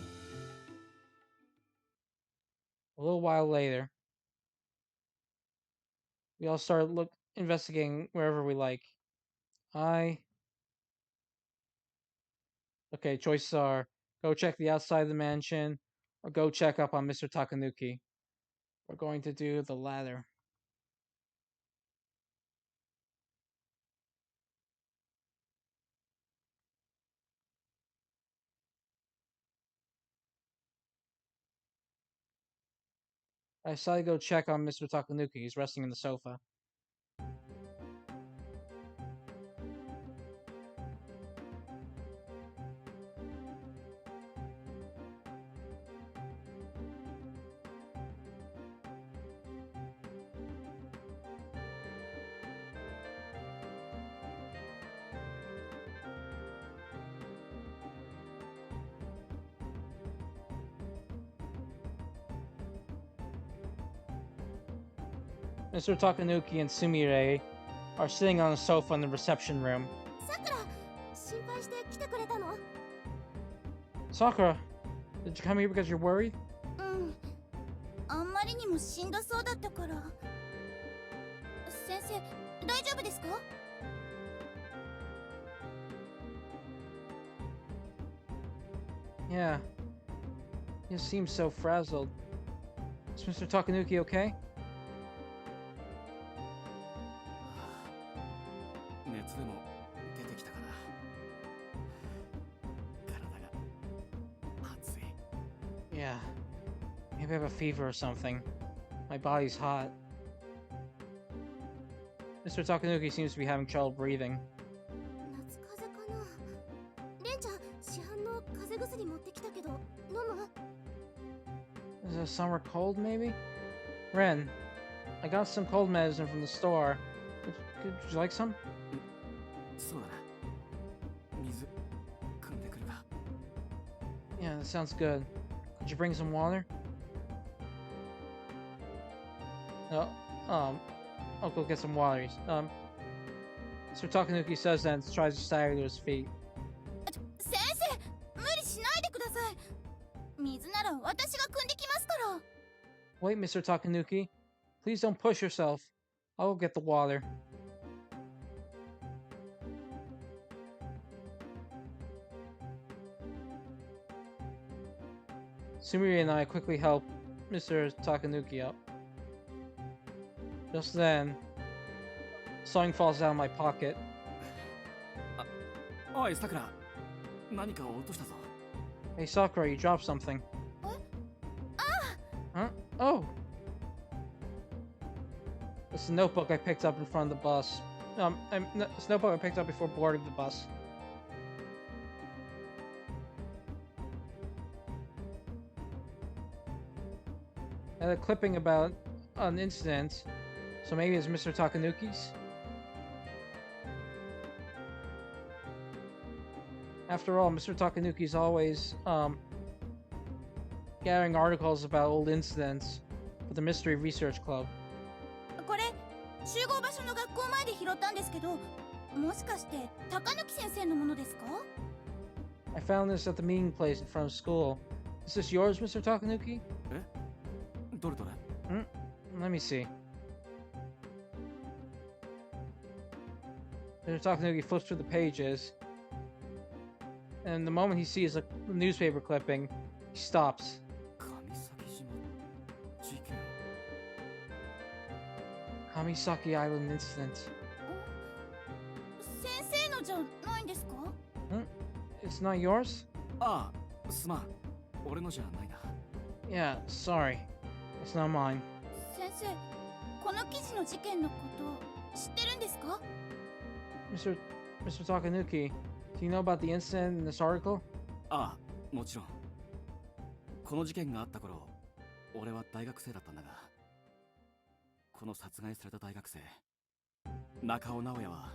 A little while later, we all start investigating wherever we like. Okay, choices are go check the outside of the mansion, or go check up on Mr. Takanuki. We're going to do the latter. I decided to go check on Mr. Takanuki. He's resting in the sofa. Mr. Takanuki and Sumire are sitting on a sofa in the reception room. さくら、心配して来てくれたの？ Sakura, did you come here because you're worried? あんまりにもしんどそうだったから。先生、大丈夫ですか？ Yeah. You seem so frazzled. Is Mr. Takanuki okay? 熱でも出てきたかな。体が熱い。 Yeah. Maybe I have a fever or something. My body's hot. Mr. Takanuki seems to be having trouble breathing. 夏風邪かな。レンちゃん、市販の風邪薬持ってきたけど、飲む？ Is it a summer cold, maybe? Ren, I got some cold medicine from the store. Would you like some? そうだな。水汲んでくるか。 Yeah, that sounds good. Could you bring some water? No, I'll go get some water. Mr. Takanuki says that and tries to stagger to his feet. 先生、無理しないでください。水なら私が汲んできますから。 Wait, Mr. Takanuki. Please don't push yourself. I'll get the water. Sumire and I quickly help Mr. Takanuki up. Just then, something falls out of my pocket. おい、さくら。何かを落としたぞ。 Hey Sakura, you dropped something. Huh? Oh! It's a notebook I picked up in front of the bus. It's a notebook I picked up before boarding the bus. I had a clipping about an incident, so maybe it's Mr. Takanuki's? After all, Mr. Takanuki's always, gathering articles about old incidents for the Mystery Research Club. これ、集合場所の学校前で拾ったんですけど、もしかして高貫先生のものですか？ I found this at the meeting place in front of school. Is this yours, Mr. Takanuki? え？どれどれ？ Let me see. Mr. Takanuki flips through the pages, and the moment he sees a newspaper clipping, he stops. 上崎島事件。 Kamisaki Island incident. 先生のじゃないんですか？ It's not yours? ああ、すまん。俺のじゃないな。 Yeah, sorry. It's not mine. 先生、この記事の事件のこと知ってるんですか？ Mr. Takanuki, do you know about the incident in this article? ああ、もちろん。この事件があった頃、俺は大学生だったんだが、この殺害された大学生、中尾直也は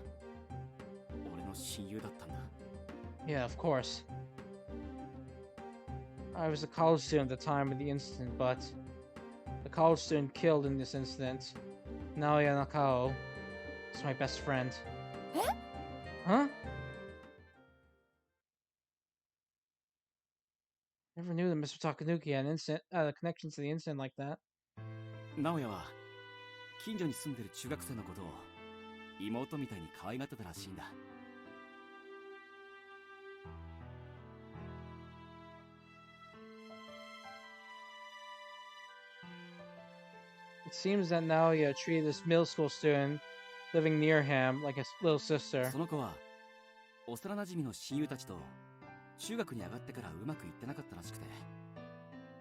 俺の親友だったんだ。 Yeah, of course. I was a college student at the time of the incident, but the college student killed in this incident, Naoya Nakao, is my best friend. Eh? Huh? Never knew that Mr. Takanuki had a connection to the incident like that. 直哉は近所に住んでる中学生のことを妹みたいに可愛がってたらしいんだ。It seems that Naoya treated this middle school student living near him like his little sister. その子は幼馴染の親友たちと中学に上がってからうまくいってなかったらしくて、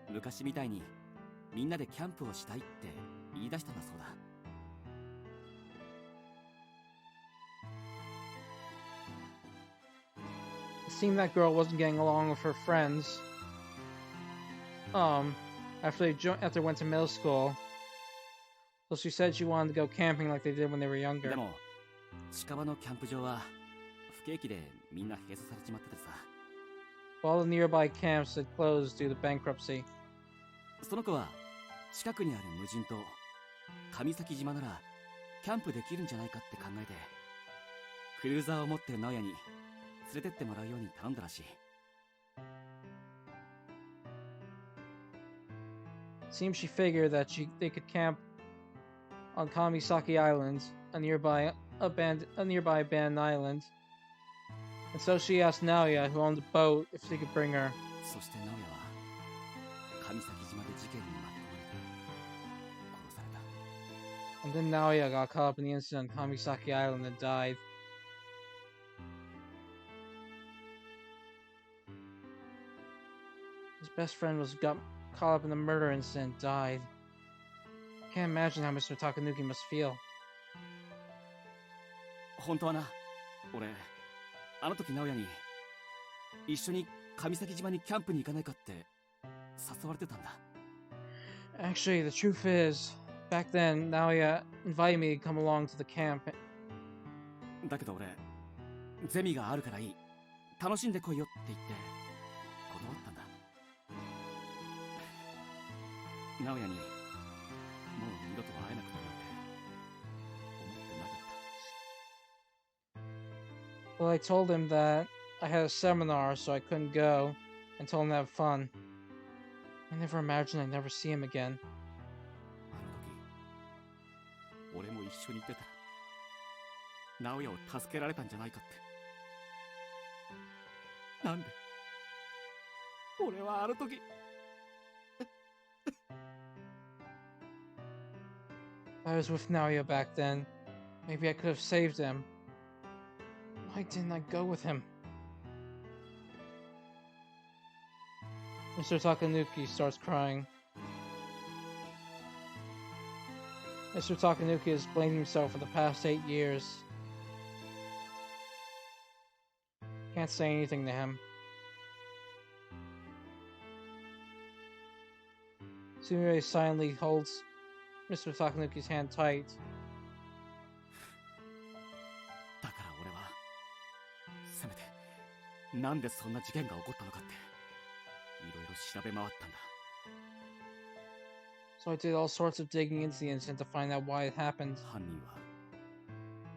昔みたいにみんなでキャンプをしたいって言い出したんだそうだ。It seemed that girl wasn't getting along with her friends. After they went to middle school, so she said she wanted to go camping like they did when they were younger. でも近場のキャンプ場は不景気でみんな閉鎖されちまっててさ。All the nearby camps had closed due to bankruptcy. その子は近くにある無人島上崎島ならキャンプできるんじゃないかって考えて、クルーザーを持ってる直哉に連れてってもらうように頼んだらしい。Seems she figured that they could camp on Kamisaki Island, a nearby abandoned island. And so she asked Naoya, who owned the boat, if she could bring her. そして直哉は上崎島で事件に巻き込まれて殺された。 And then Naoya got caught up in the incident on Kamisaki Island and died. His best friend got caught up in the murder incident and died. I can't imagine how Mr. Takanuki must feel. 本当はな、俺あの時直哉に一緒に上崎島にキャンプに行かないかって誘われてたんだ。 Actually, the truth is, back then, Naoya invited me to come along to the camp. だけど俺ゼミがあるからいい、楽しんでこいよって言って断ったんだ。直哉にもう二度と会えなくなるなんて思ってなかった。 Well, I told him that I had a seminar, so I couldn't go, and told him to have fun. I never imagined I'd never see him again. あの時俺も一緒に行ってたら直哉を助けられたんじゃないかって。なんで俺はあの時 If I was with Naoya back then, maybe I could have saved him. Why didn't I go with him? Mr. Takanuki starts crying. Mr. Takanuki has blamed himself for the past 8 years. Can't say anything to him. Sumire silently holds Mr. Takanuki's hand tight. だから俺はせめてなんでそんな事件が起こったのかっていろいろ調べ回ったんだ。 So I did all sorts of digging into the incident to find out why it happened. 犯人は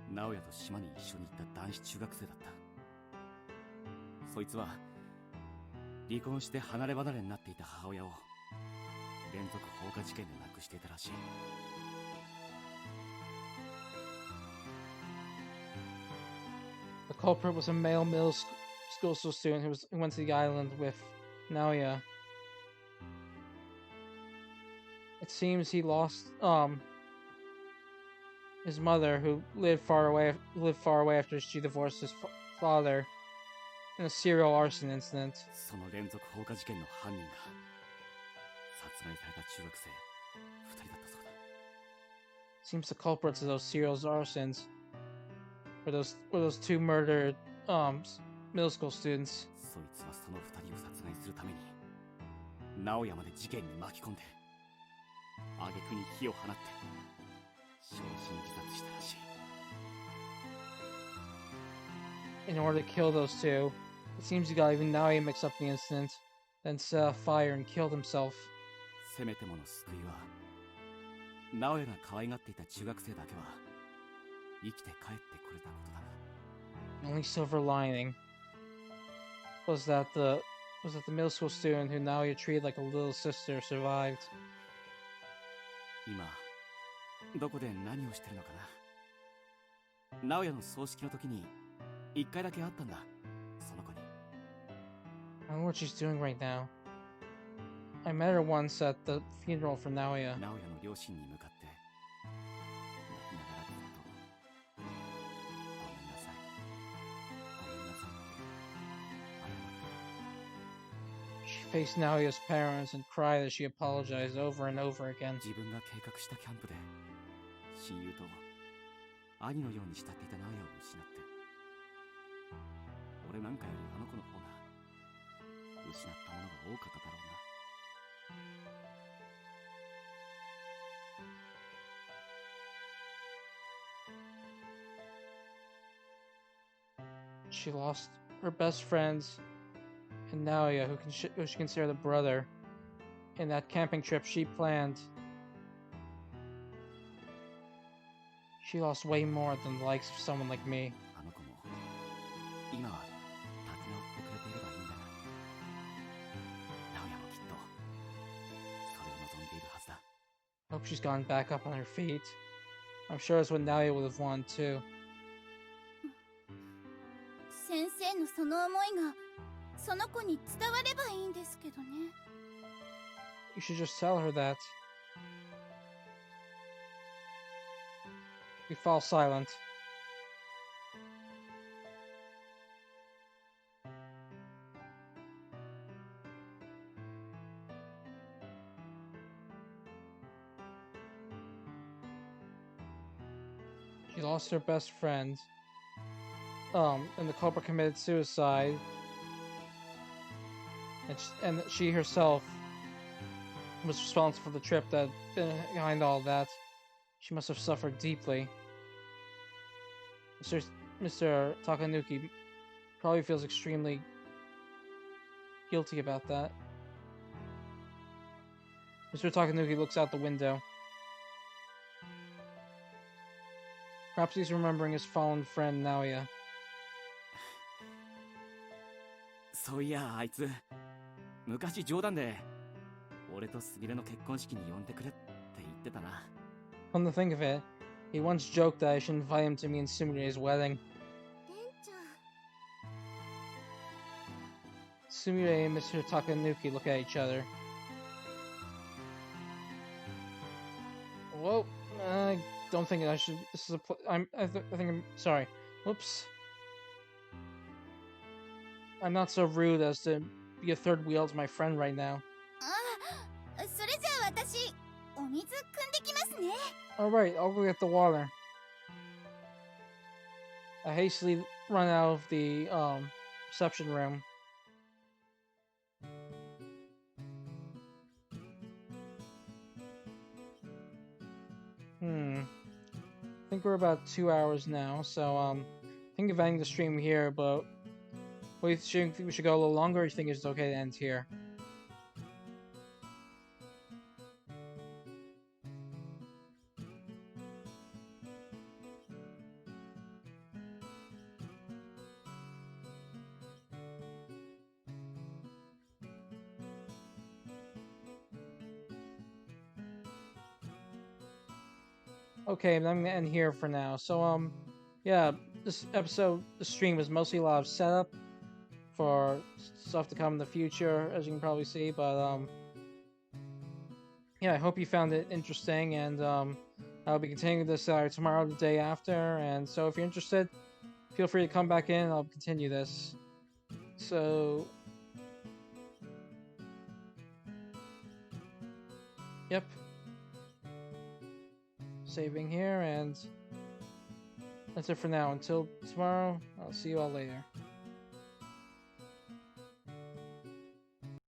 直哉と島に一緒に行った男子中学生だった。そいつは離婚して離れ離れになっていた母親を連続放火事件で亡くしていたらしい。 The culprit was a male middle school student who went to the island with Naoya. It seems he lost his mother, who lived far away after she divorced his father in a serial arson incident. その連続放火事件の犯人が殺害された中学生2人だったそうだ。 Seems the culprits of those serial arsons were those two murdered middle school students. そいつはその2人を殺害するために直哉まで事件に巻き込んで挙句に火を放って焼身自殺したらしい。 In order to kill those two, it seems he got even Naoya mixed up in the incident, then set a fire and killed himself. せめてもの救いは直哉が可愛がっていた中学生だけは生きて帰ってくれたことだ。 The only silver lining was that the was that the middle school student who Naoya treated like a little sister survived. 今どこで何をしてるのかな。直哉の葬式の時に一回だけ会ったんだ、その子に。 I don't know what she's doing right now. I met her once at the funeral for Naoya. 直哉の両親に向かって泣きながらずっとごめんなさい、ごめんなさいって謝ってた。 She faced Naoya's parents and cried as she apologized over and over again. 自分が計画したキャンプで親友と兄のように慕っていた直哉を失って、俺なんかよりあの子の方が失ったものが多かっただろうな。 She lost her best friends and Naoya, who she considered a brother, in that camping trip she planned. She lost way more than the likes of someone like me. あの子も今は立ち直ってくれていればいいんだが、直哉もきっとそれを望んでいるはずだ。 I hope she's gotten back up on her feet. I'm sure that's what Naoya would have wanted too. 先生のその思いがその子に伝わればいいんですけどね。 You should just tell her that. We fall silent. She lost her best friend. And the culprit committed suicide. And she herself was responsible for the trip that behind all that. She must have suffered deeply. Mr. Takanuki probably feels extremely guilty about that. Mr. Takanuki looks out the window. Perhaps he's remembering his fallen friend Naoya. そういや、あいつ昔冗談で俺とすみれの結婚式に呼んでくれって言ってたな。 Come to think of it, he once joked that I should invite him to me and Sumire's wedding. レンちゃん Sumire and Mr. Takanuki look at each other. Well, I don't think I should. This is I think I'm sorry. Whoops. I'm not so rude as to be a third wheel to my friend right now. あ、それじゃあ私お水汲んできますね。 Alright, I'll go get the water. I hastily run out of the reception room. I think we're about 2 hours now, so I think of ending the stream here, but what do you think we should go a little longer, or you think it's okay to end here? Okay, I'm gonna end here for now. So, yeah, this episode, the stream was mostly a lot of setup for stuff to come in the future, as you can probably see, but, yeah, I hope you found it interesting, and, I'll be continuing this tomorrow, the day after, and so if you're interested, feel free to come back in, and I'll continue this. So, yep. Saving here, and that's it for now. Until tomorrow, I'll see you all later.